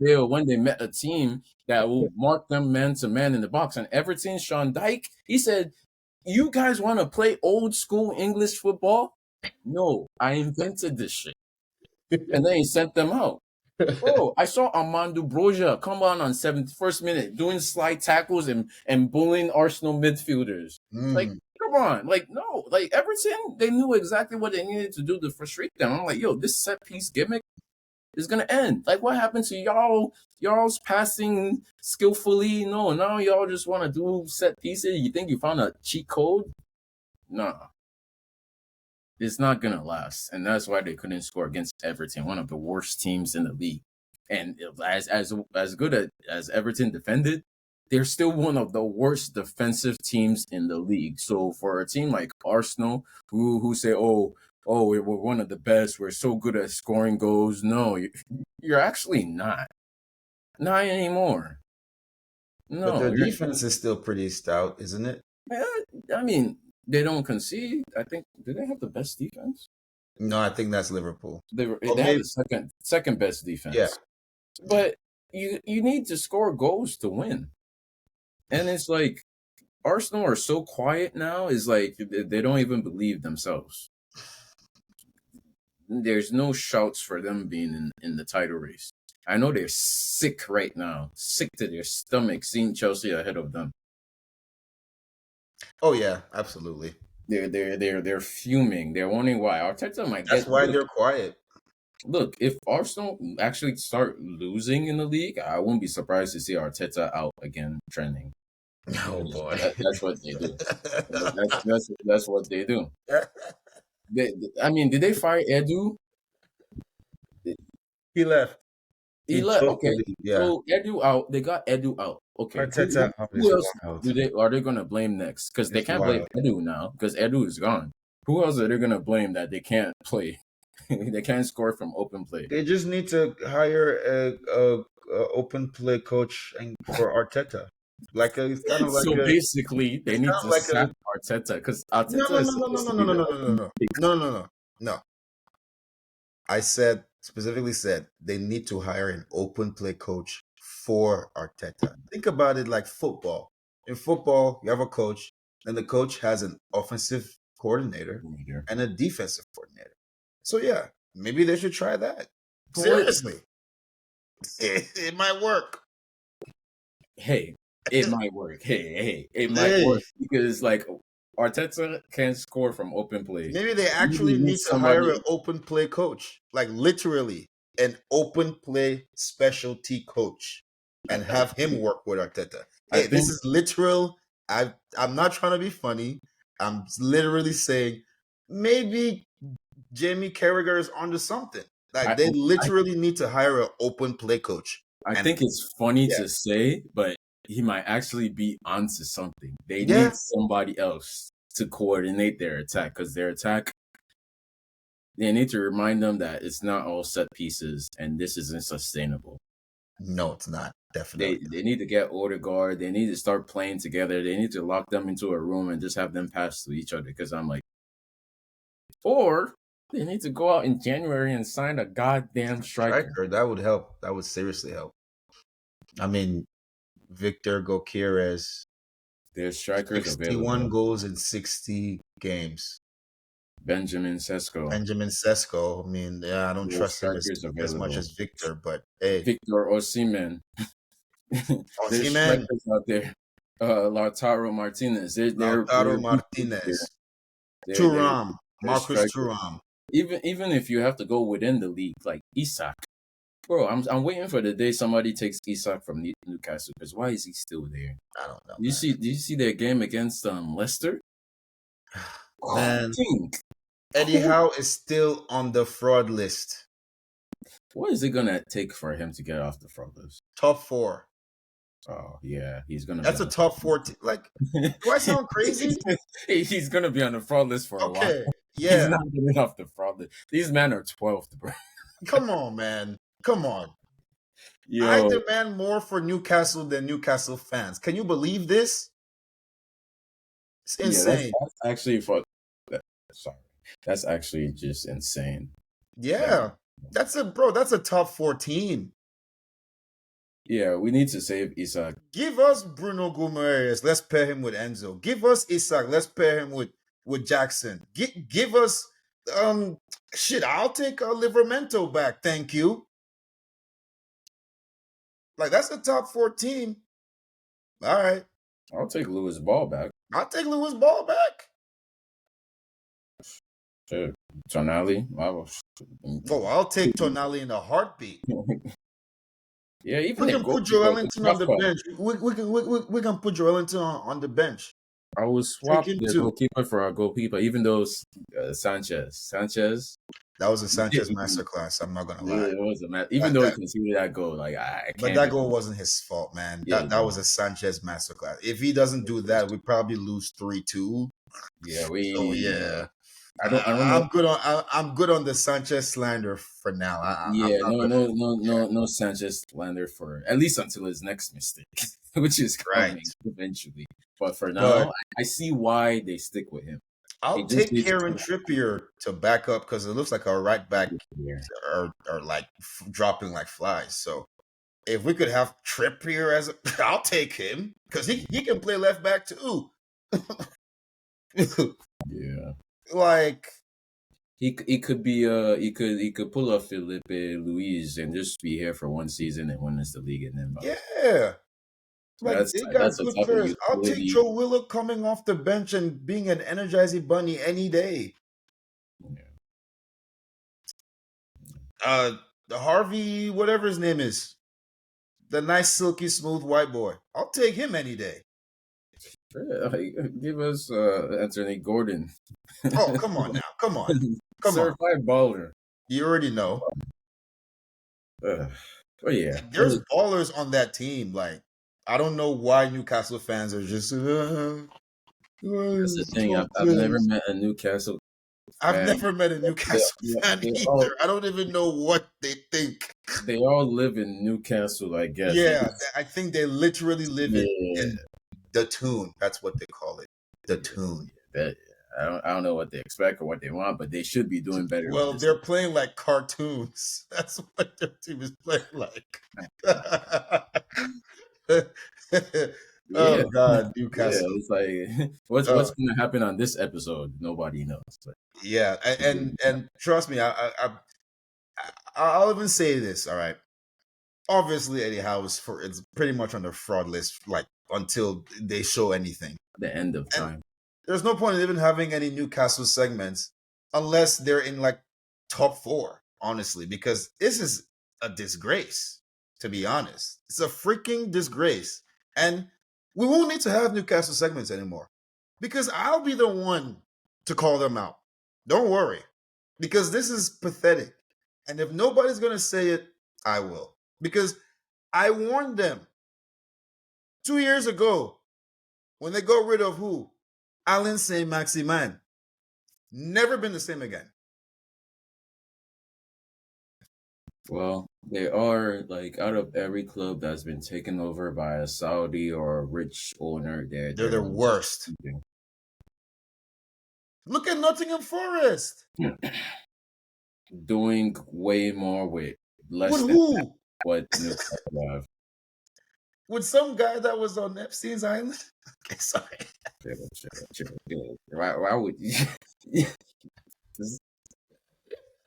fail when they met a team that will mark them man to man in the box. And Everton, Sean Dyke, he said, "You guys want to play old school English football? No, I invented this shit." And then he sent them out. Bro, I saw Armando Broja come on 71st minute doing slide tackles and bullying Arsenal midfielders. Like, Mm. come on. Like, no. Like, Everton, they knew exactly what they needed to do to frustrate them. I'm like, yo, this set piece gimmick is going to end. Like, what happened to y'all? Y'all's passing skillfully? No, now y'all just want to do set pieces. You think you found a cheat code? Nah. It's not gonna last, and that's why they couldn't score against Everton, one of the worst teams in the league. And as good as Everton defended, they're still one of the worst defensive teams in the league. So for a team like Arsenal, who say, oh, we're one of the best, we're so good at scoring goals, no, you're actually not anymore. But their No, defense is still pretty stout, isn't it? I mean, they don't concede. I think do they have the best defense? No, I think that's Liverpool. They Or have maybe, the second best defense. yeah. But you need to score goals to win. And it's like Arsenal are so quiet now, is like they don't even believe themselves. There's no shouts for them being in the title race. I know they're sick right now, sick to their stomach seeing Chelsea ahead of them. Oh yeah, absolutely. They're fuming. They're wondering why Arteta might That's get. why they're quiet. Look, if Arsenal actually start losing in the league, I wouldn't be surprised to see Arteta out again trending. Oh boy. That's what they do. That's what they do. I mean, did they fire Edu? He left. He He left. chose to Okay, leave, yeah. so Edu out. They got Edu out. Okay, Arteta who else wild. are they gonna blame next? Because they It's can't blame wild. Edu now because Edu is gone. Who else are they gonna blame that they can't play? They can't score from open play. They just need to hire a open play coach and for Arteta. It's kind of like So a basically, they it's need kind of to like a sack Arteta because no Arteta no is no no no supposed no to no be no the no open no pick. no no no no. I specifically said they need to hire an open play coach for Arteta. Think about it like football. In football, you have a coach, and the coach has an offensive coordinator and a defensive coordinator. So yeah, maybe they should try that. But what? Seriously, it might work. Hey, it might work. Hey, it might Hey, work because like Arteta can't score from open play. maybe they You actually need need to hire an somebody. open play coach, like literally an open play specialty coach, and have him work with Arteta. I Hey, this think is literal I'm not trying to be funny. I'm literally saying maybe Jamie Carragher is onto something. Like I they I, literally need to hire an open play coach. I And think it's funny yeah, to say, but he might actually be onto something. They yeah, need somebody else to coordinate their attack because their attack. They need to remind them that it's not all set pieces and this isn't sustainable. no, it's not. They Definitely they need to get Odegaard. They need to start playing together. They need to lock them into a room and just have them pass to each other. Because I'm like, or they need to go out in January and sign a goddamn striker. striker. That would help. That would seriously help. I mean, Victor Gokires, There's strikers 61 available. goals in 60 games. Benjamin Sesko. Benjamin Sesko. I mean, yeah, I don't There's trust him strikers as much available. as Victor, but hey, Victor Osimhen. There's Osimhen, strikers out there. Lautaro Martinez. They're Lautaro weak there. Martinez, They're Thuram, they're Marcus strikers. Thuram. Even if you have to go within the league, like Isak, bro, I'm waiting for the day somebody takes Isak from Newcastle. Because why is he still there? I don't know, Do you see their game against Leicester? man. Think, Eddie Howe is still on the fraud list. what is it gonna take for him to get off the front list? Top 4. Oh yeah, he's gonna be That's on a the top 4. Like, do I sound crazy? he's gonna be on the fraud list for a while. Okay, He's yeah. not getting off the fraud list. These men are 12th, bro. Come on, man. Come on. I Yo, demand more for Newcastle than Newcastle fans. Can you believe this? It's yeah, insane. that's actually for. Sorry, that's actually just insane. Yeah. That's a top 14. Yeah, we need to save Isak. Give us Bruno Guimaraes. Let's pair him with Enzo. Give us Isak. Let's pair him with Jackson. Give us shit. I'll take Livermento back. Thank you. Like that's a top 14. All right. I'll take Lewis Ball back. I'll take Lewis Ball back. Shit. Tonali. Oh, I'll take Tonali in a heartbeat. Yeah, even We a can put goalkeeper. Joelinton on the bench. We can put Joelinton on the bench. I will Take swap him the too. goalkeeper for our goalkeeper, even though Sanchez. That was a Sanchez Yeah, masterclass. I'm not gonna lie. it was a match. Even That, though he that conceded that goal, like I but can't. that goal wasn't his fault, man. Yeah, That was a Sanchez masterclass. If he doesn't do that, we probably lose 3-2. yeah. So yeah, I don't know. I'm good on the Sanchez slander for now. I'm Yeah, not gonna. Yeah, no Sanchez slander for at least until his next mistake, which is right. coming eventually. But for But now, I see why they stick with him. He I'll just take needs Kieran to Trippier to back up because it looks like our right back yeah. are like dropping like flies. So if we could have Trippier as I'll take him because he can play left back too. Yeah. Like He could be he could pull up Felipe Luis and just be here for one season and win us the league and then yeah, like they got that's the good type of players. I'll take utility. Joe Willock coming off the bench and being an energizing bunny any day. The Harvey, whatever his name is, the nice silky smooth white boy. I'll take him any day. Yeah, like, give us Anthony Gordon. Oh, come on now. Come on. Come on. Certified baller. You already know. Oh yeah. There's ballers on that team. Like, I don't know why Newcastle fans are just That's the thing. I've never met a Newcastle I've fan. never met a Newcastle fan either. I don't even know what they think. They all live in Newcastle, I guess. Yeah, I think they literally live Yeah. in the tune. That's what they call it. The tune. I don't know what they expect or what they want, but they should be doing better. Well, they're playing like cartoons. That's what their team is playing like. Oh God, Newcastle. Yeah, it's like what's going to happen on this episode? Nobody knows. But, yeah, and trust me, I'll even say this. All right, obviously Eddie Howe it's pretty much on the fraud list, like until they show anything. The end of time. And there's no point in even having any Newcastle segments unless they're in like top 4, honestly, because this is a disgrace. To be honest, it's a freaking disgrace. And We won't need to have Newcastle segments anymore because I'll be the one to call them out. Don't worry, because this is pathetic. And if nobody's going to say it, I will. Because I warned them 2 years ago when they got rid of who? Alan Saint Maximin. Never been the same again. Well, they are like out of every club that's been taken over by a Saudi or a rich owner, They're they're the worst. Look at Nottingham Forest. Doing way more with less With than who? what Newcastle have. With some guy that was on Epstein's Island? Okay, sorry. Chill. Why would you?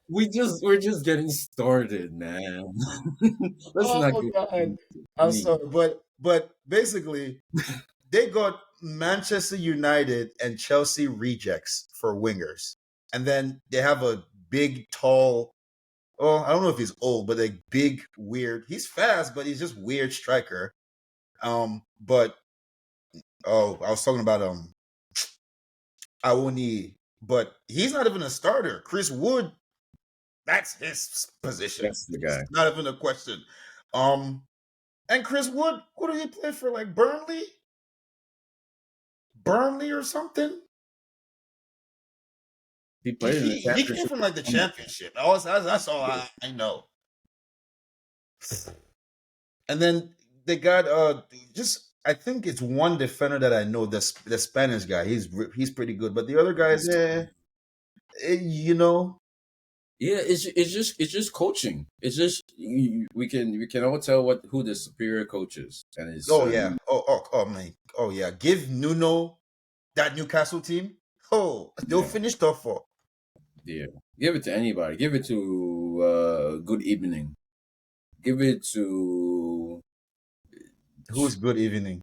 We're just getting started, man. Let's not Oh get God. I'm deep. sorry. But basically, they got Manchester United and Chelsea rejects for wingers. And then they have a big, tall, I don't know if he's old, but a big, weird. He's fast, but he's just weird striker. But I was talking about Awoni, but he's not even a starter. Chris Wood, that's his position. That's the guy. It's not even a question. And Chris Wood, who did he play for? Like Burnley? Burnley or something? He played in the He came championship. from like the championship. That's all I know. And then they got just I think it's one defender that I know, the Spanish guy. He's pretty good, but the other guys, you know. Yeah, it's just coaching. It's just we can all tell who the superior coach is, and it's Yeah. Oh man. Oh yeah. Give Nuno that Newcastle team. Oh, they'll finish top 4. Yeah. Give it to anybody. Give it to Good Evening. Give it to Who's Good Evening?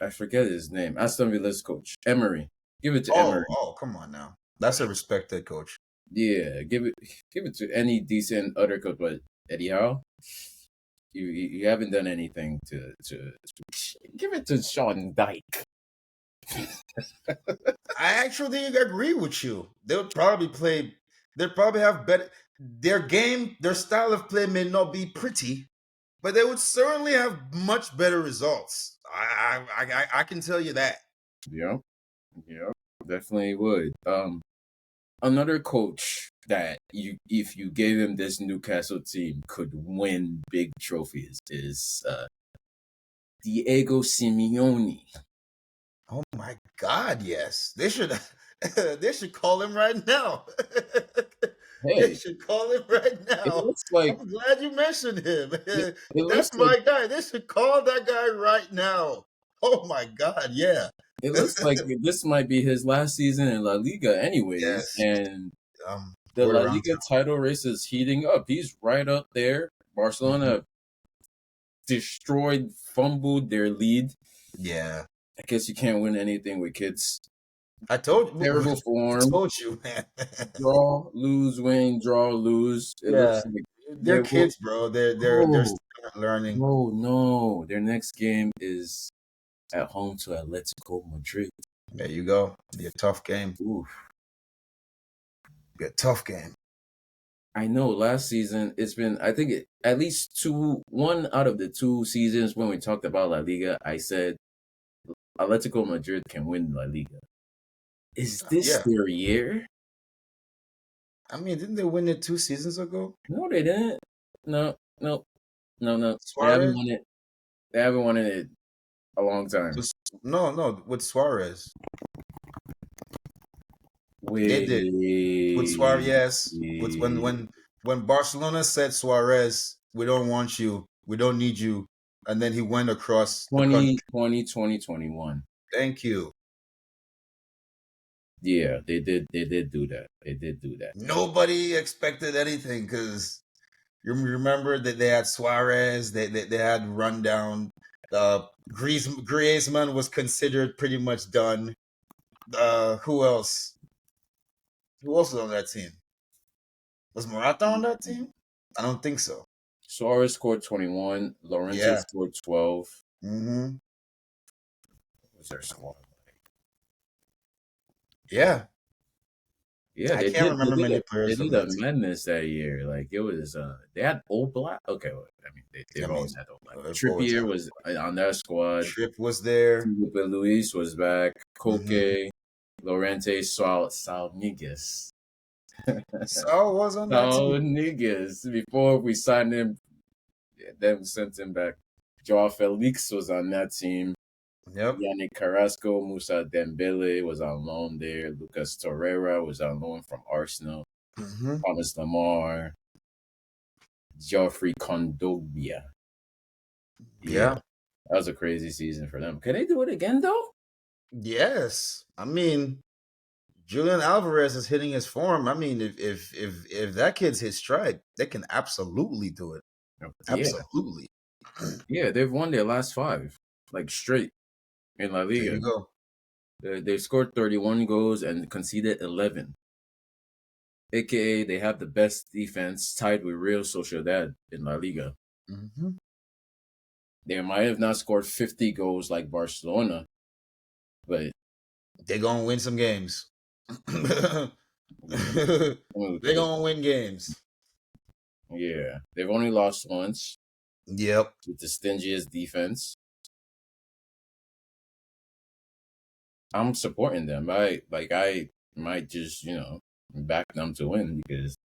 I forget his name. Aston Villa's coach, Emery. Give it to Emery. Oh, come on now. That's a respected coach. Yeah, give it to any decent other coach, but Eddie Howe, you haven't done anything to give it to Sean Dyke. I actually agree with you. They'll probably have better. Their game, their style of play may not be pretty, but they would certainly have much better results. I can tell you that. Yeah, definitely would. Another coach that if you gave him this Newcastle team, could win big trophies is Diego Simeone. Oh my God! Yes, they should. They should call him right now. They Hey, should call him right it now. looks like I'm glad you mentioned him. it looks That's like my guy. They should call that guy right now. Oh my God! Yeah. it looks like this might be his last season in La Liga, anyways, Yes. and the Word La around Liga town. title race is heating up. He's right up there. Barcelona destroyed, fumbled their lead. Yeah. I guess you can't win anything with kids. I told you. Terrible I form. told you, man. Draw, lose, win, draw, lose. It looks like They're they will. kids, bro. They're still learning. No. Their next game is at home to Atletico Madrid. There you go. Be a tough game. Oof. Be a tough game. I know last season it's been, I think at least one out of the 2 seasons when we talked about La Liga, I said Atletico Madrid can win La Liga. Is this their year? I mean, didn't they win it 2 seasons ago? No, they didn't. No. Suarez? They haven't won it a long time. No, with Suarez. They did. With Suarez, yes. When Barcelona said Suarez, we don't want you, we don't need you, and then he went across 2021. Thank you. Yeah, they did do that. Nobody expected anything because you remember that they had Suarez, they had rundown. Griezmann was considered pretty much done. Who else? Who else was on that team? Was Morata on that team? I don't think so. Suarez scored 21. Llorente scored 12. Mm-hmm. What's their squad like? Yeah. Yeah, I can't remember many they players from did a that team. madness that year. Like it was they had old black. Okay, well, I mean I they've always mean, had old black. I've always Trippier had was on that squad. Trip was there. Felipe Luis was back. Mm-hmm. Koke, Lorente, Sal Niguez. Saul was on that Sal team. Niguez. Before we signed him, then we sent him back. Joao Felix was on that team. Yep. Yannick Carrasco, Musa Dembele was on loan there. Lucas Torreira was on loan from Arsenal. Mm-hmm. Thomas Lamar, Geoffrey Kondogbia. Yeah, Yeah. that was a crazy season for them. Can they do it again though? Yes. I mean, Julian Alvarez is hitting his form. I mean, if that kid's his stride, they can absolutely do it. Yeah, Absolutely. yeah, they've won their last five, like straight in La There Liga. you go. They scored 31 goals and conceded 11. AKA, they have the best defense, tied with Real Sociedad in La Liga. Mm-hmm. They might have not scored 50 goals like Barcelona, but They're gonna win some games. They're okay. gonna win games. Yeah, they've only lost once Yep. with the stingiest defense. I'm supporting them. I might just back them to win because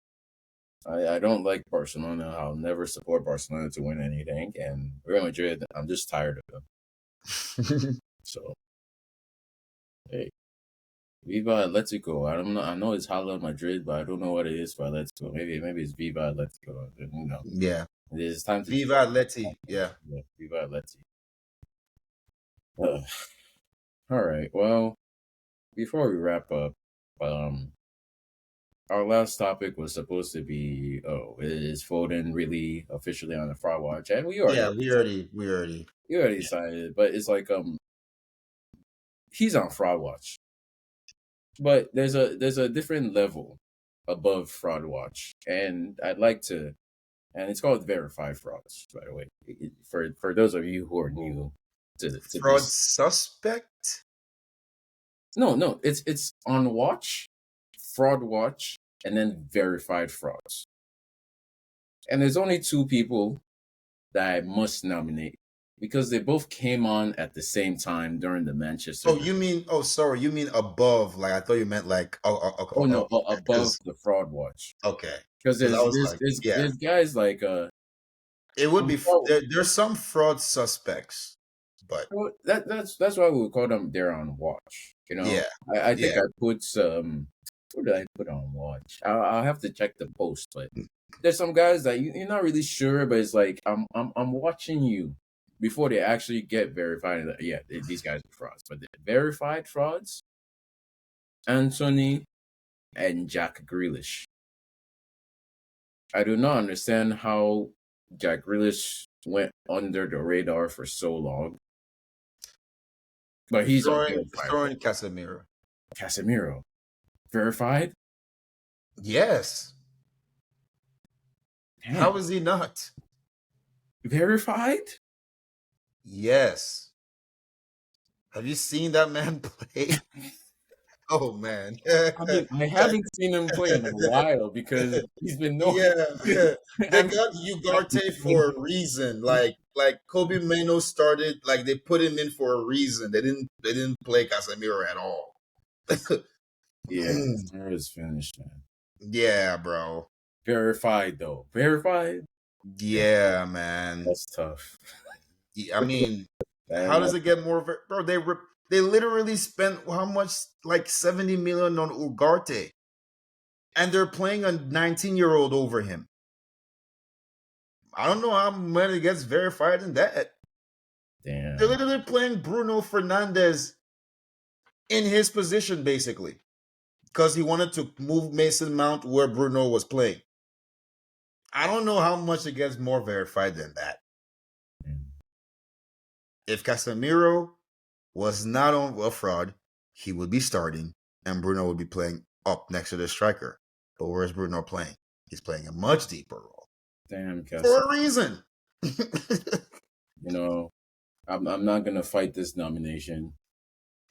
I don't like Barcelona. I'll never support Barcelona to win anything, and Real Madrid. I'm just tired of them. So hey, Viva Atletico. I don't know. I know it's Hala Madrid, but I don't know what it is for Atletico. Maybe it's Viva Atletico. Yeah. It's time to Viva Atleti. Yeah. Viva Atleti. All right. Well, before we wrap up, um, our last topic was supposed to be, is Foden really officially on the fraud watch? And Yeah, we already yeah. decided, but it's like he's on fraud watch. But there's a different level above fraud watch, and I'd like to, and it's called verified frauds, by the way. For those of you who are new to Fraud this, suspect? no, it's on watch, fraud watch, and then verified frauds. And there's only two people that I must nominate because they both came on at the same time during the Manchester. Oh, you mean? Oh, sorry. You mean above? Like I thought you meant like. Oh no, above Because the fraud watch. okay, Because because I was like, yeah, there's guys like it would be. oh, There's some fraud suspects, but well, that's why we would call them they're on watch. yeah, I think yeah. I put some. What did I put on watch? I'll have to check the post, but there's some guys that you're not really sure, but it's like I'm watching you before they actually get verified. Yeah, these guys are frauds, but the verified frauds, Anthony and Jack Grealish. I do not understand how Jack Grealish went under the radar for so long, but he's a verified fraud. Throwing Casemiro. Casemiro, verified. Yes. Damn. How is he not? Verified? Yes. Have you seen that man play? Oh man. I mean, I haven't seen him play in a while because he's been no. Yeah. They I'm, got Ugarte for a reason. Like Kobe Mano started, like they put him in for a reason. They didn't play Casemiro at all. yeah, Casemiro's finished, man. Yeah, bro. Verified though. Verified. Yeah, man. That's tough. I mean, how And does it get more? Bro, they literally spent how much? Like 70 million on Ugarte, and they're playing a 19-year-old over him. I don't know how many gets verified in that. damn. They're literally playing Bruno Fernandes in his position, basically, because he wanted to move Mason Mount where Bruno was playing. I don't know how much it gets more verified than that. If Casemiro was not on a fraud, he would be starting, and Bruno would be playing up next to the striker. But where's Bruno playing? He's playing a much deeper role. Damn, For a reason. you know, I'm not gonna fight this nomination.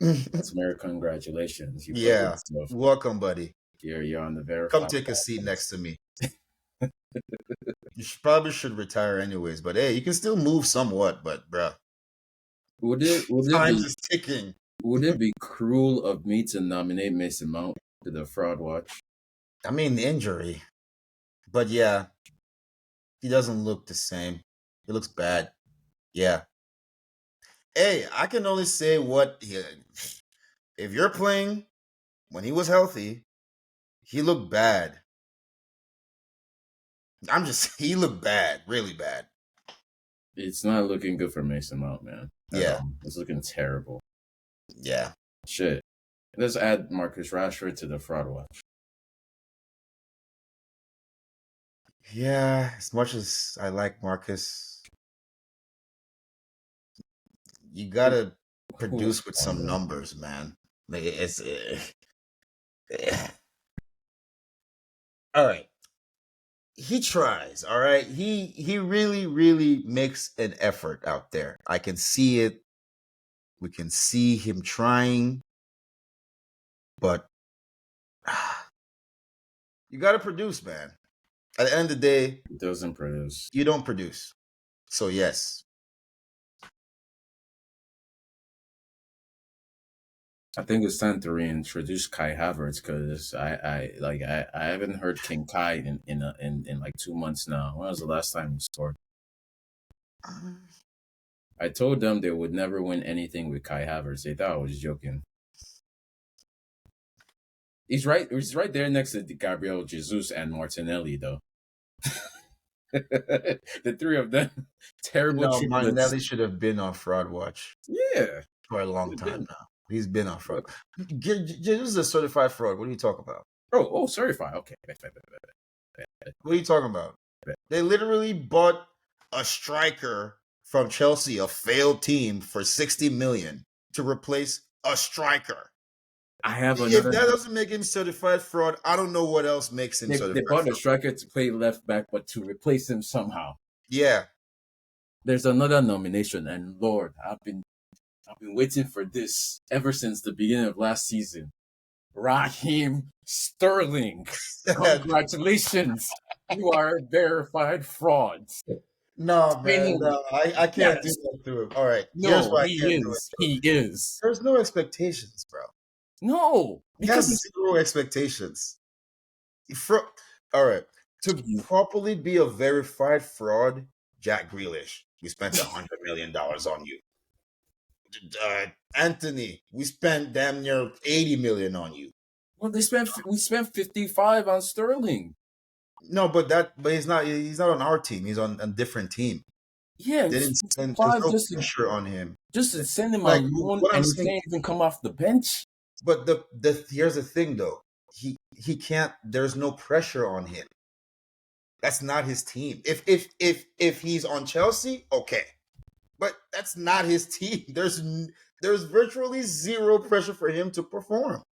Casemiro, congratulations. You put Yeah. yourself. Welcome, buddy. You're on the Come verified take a seat podcast. next to me. Probably should retire anyways, but hey, you can still move somewhat, but bruh. Would it Time be is ticking. would it be cruel of me to nominate Mason Mount to the fraud watch? I mean, the injury. But yeah, he doesn't look the same. He looks bad. Yeah. Hey, I can only say if you're playing when he was healthy, he looked bad. He looked bad, really bad. It's not looking good for Mason Mount, man. Yeah. It's looking terrible. Yeah. Shit. Let's add Marcus Rashford to the fraud watch. Yeah, as much as I like Marcus, you gotta produce with some numbers, man. Like it's all right. He tries, all right. He really, really makes an effort out there. I can see it. We can see him trying, but you gotta produce, man. At the end of the day, It doesn't produce. you don't produce. So yes. I think it's time to reintroduce Kai Havertz because I haven't heard King Kai in like 2 months now. When was the last time he scored? I told them they would never win anything with Kai Havertz. They thought I was joking. He's right there next to Gabriel Jesus and Martinelli, though. The three of them, terrible No, triplets. Martinelli should have been on fraud watch. Yeah, for a long time now. He's been on fraud. Jesus is a certified fraud. What are you talking about? Oh, certified. Okay. What are you talking about? They literally bought a striker from Chelsea, a failed team, for 60 million to replace a striker. I have If another. that doesn't make him certified fraud, I don't know what else makes him certified They bought fraud. a striker to play left back, but to replace him somehow. Yeah. There's another nomination, and Lord, I've been waiting for this ever since the beginning of last season. Raheem Sterling. Congratulations. You are a verified fraud. No, man. No, I can't do that to him. All right. Here's why I can't do it. He is. There's no expectations, bro. No. He has zero expectations. All right. To properly be a verified fraud, Jack Grealish, we spent $100 million on you. Anthony, we spent damn near 80 million on you. Well, we spent 55 on Sterling. No, but he's not on our team. He's on a different team. Yeah, they didn't spend no pressure on him. Just to send him on loan, and he can't even come off the bench. But here's the thing, though. He can't. There's no pressure on him. That's not his team. If he's on Chelsea, okay, but that's not his team. There's virtually zero pressure for him to perform.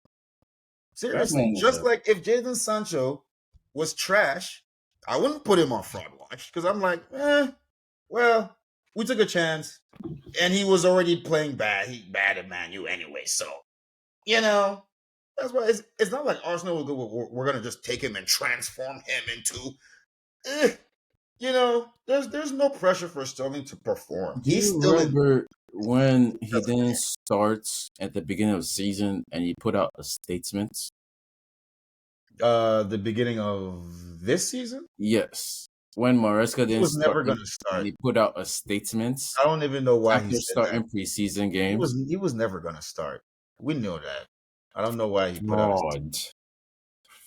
Seriously, just like if Jadon Sancho was trash, I wouldn't put him on fraud watch because I'm like, well, we took a chance, and he was already playing bad. He bad at Man U anyway, so that's why it's not like Arsenal will go. We're gonna just take him and transform him into. There's no pressure for Sterling to perform. Do you remember when he didn't start at the beginning of the season and he put out a statement? The beginning of this season? Yes. When Maresca didn't was never going to start. He put out a statement. I don't even know why after starting preseason games. He was never going to start. We know that. I don't know why he put out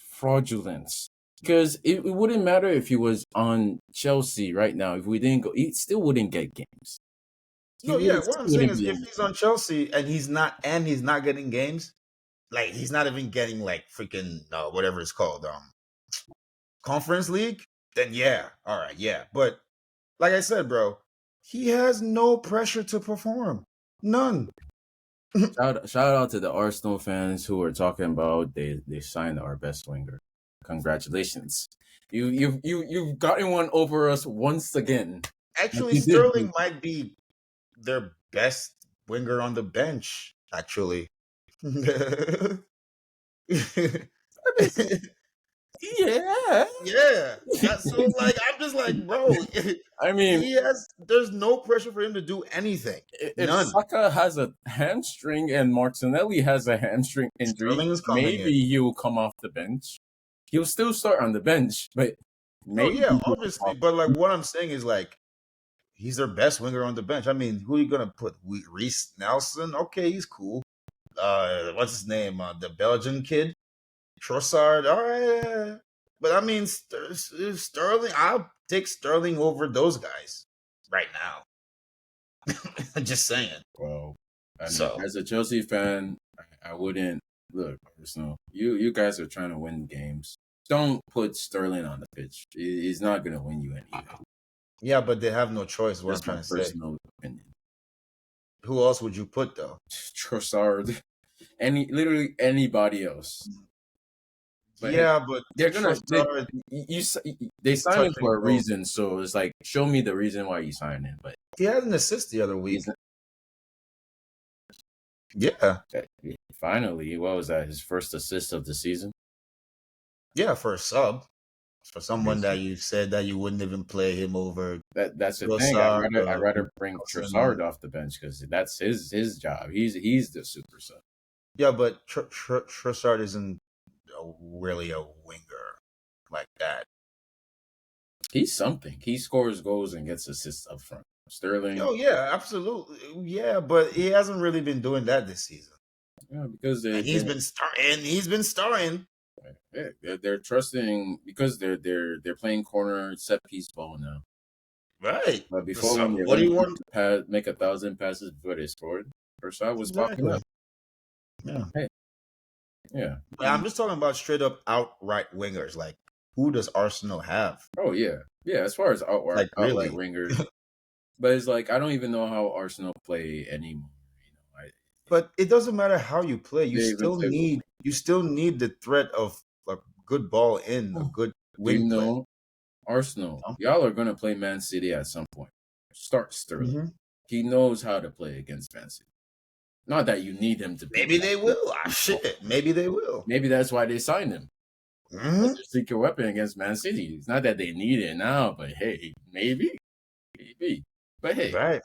fraudulent. Because it wouldn't matter if he was on Chelsea right now. If we didn't go, he still wouldn't get games. What I'm saying is if he's on Chelsea and he's not getting games, like he's not even getting like freaking whatever it's called, Conference League, then yeah, all right, yeah. But like I said, bro, he has no pressure to perform. None. Shout out to the Arsenal fans who are talking about they signed our best winger. Congratulations. You've gotten one over us once again. Actually, Sterling might be their best winger on the bench, actually. Yeah. Yeah. So like I'm just like, bro, I mean, there's no pressure for him to do anything. if None. Saka has a hamstring and Martinelli has a hamstring injury, Sterling is coming in. maybe he'll come off the bench. He'll still start on the bench, but Oh maybe yeah, he'll come obviously. off. But like what I'm saying is like he's their best winger on the bench. I mean, who are you gonna put? Reece Nelson? Okay, he's cool. What's his name? The Belgian kid, Trossard. All right, yeah. But I mean, Sterling. I'll take Sterling over those guys right now. I'm just saying. Well, I mean, So as a Chelsea fan, I wouldn't look. Arsenal, you guys are trying to win games. Don't put Sterling on the pitch. He's not going to win you anything. yeah, but they have no choice. Is what I'm That's my trying to say. personal opinion. Who else would you put though? Trossard, literally anybody else. But hey, Yeah, but they're gonna Trossard they is signed him touching for a bro. reason. So it's like, show me the reason why you signed him. But He had an assist the other week. he's not, Yeah, finally, what was that? His first assist of the season. yeah, for a sub. For someone that you said that you wouldn't even play him over That's the thing. Trossard, I'd rather bring Nelson. Trossard off the bench because that's his job. He's the super sub. Yeah, but Trossard isn't really a winger like that. He's something. He scores goals and gets assists up front. Sterling. Oh yeah, absolutely. Yeah, but he hasn't really been doing that this season. Yeah, because And he's been starting. He's been starring. they're trusting because they're playing corner set piece ball now. Right. But before, So, when they what do you want? make 1,000 passes before they scored, Rashad was popping Exactly. up. Yeah. Hey, yeah. But I'm just talking about straight up outright wingers. Like, who does Arsenal have? Oh yeah, yeah. As far as outright Really? wingers, but it's like I don't even know how Arsenal play anymore. But it doesn't matter how you play. You They even still play with. need the threat of a good ball in, a good Do you wing play. know Arsenal? Y'all are gonna play Man City at some point. Start Sterling. Mm-hmm. He knows how to play against Man City. Not that you need him to. Maybe they will. Shit. Maybe they will. Maybe that's why they signed him. Mm-hmm. That's their secret weapon against Man City. It's not that they need it now, but hey, maybe. But hey, Right.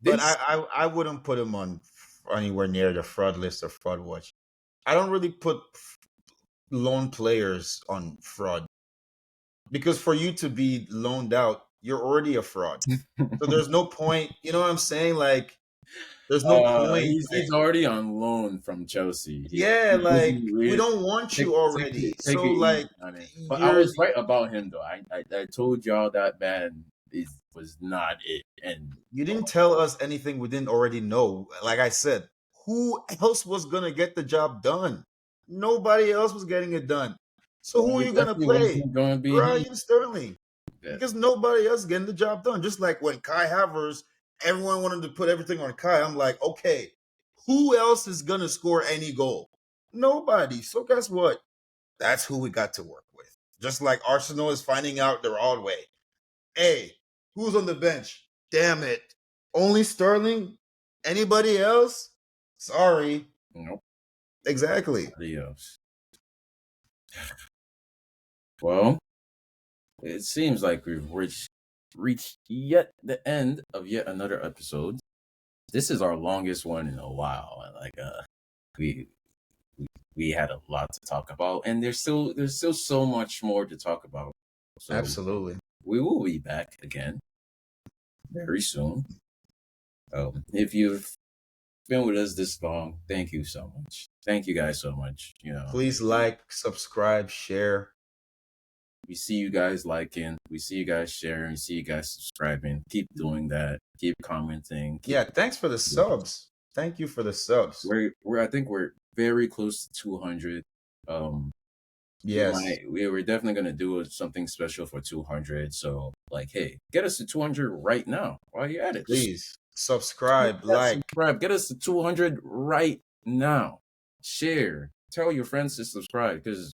But I wouldn't put him on anywhere near the fraud list or fraud watch. I don't really put loan players on fraud because for you to be loaned out, you're already a fraud. So there's no point. You know what I'm saying? Like, there's no point. He's already on loan from Chelsea. Yeah, like we don't want you already. Take So it like, easy on it. But I was right about him though. I told y'all that man was not it, and you didn't tell us anything we didn't already know. Like I said, who else was gonna get the job done? Nobody else was getting it done. So who are you gonna play? Going to be Raheem Sterling. Yeah. Because nobody else is getting the job done. Just like when Kai Havertz, everyone wanted to put everything on Kai. I'm like, okay, who else is gonna score any goal? Nobody. So guess what? That's who we got to work with. Just like Arsenal is finding out the hard way. Hey, who's on the bench? Damn it. Only Sterling? Anybody else? Sorry. Nope. Exactly. Adios. Well, it seems like we've reached yet the end of yet another episode. This is our longest one in a while. Like we had a lot to talk about, and there's still so much more to talk about. So Absolutely. we will be back again very soon. If you've been with us this long, thank you so much. Thank you guys so much. Please like, subscribe, share. We see you guys liking. We see you guys sharing. We see you guys subscribing. Keep doing that. Keep commenting. Thanks for the subs. Thank you for the subs. I think we're very close to 200. Yes. We're definitely gonna do something special for 200. So hey, get us to 200 right now while you're at it. Please subscribe, subscribe. Get us to 200 right now. Share. Tell your friends to subscribe because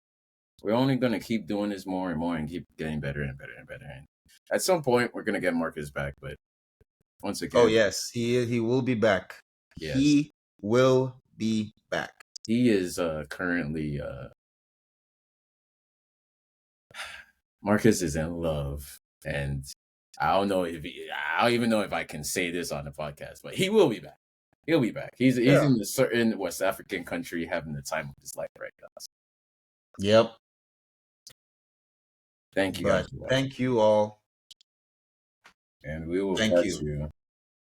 we're only going to keep doing this more and more and keep getting better and better and better. And at some point, we're going to get Marcus back, but once Oh again. yes, he will be back. Yes, He will be back. he is currently Marcus is in love, and I don't know if I don't even know if I can say this on the podcast, but he will be back. He'll be back. He's Yeah. in a certain West African country having the time of his life right now. So Yep. thank you guys But for watching, thank you all. and we will Thank catch you. you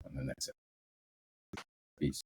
on the next episode. Peace.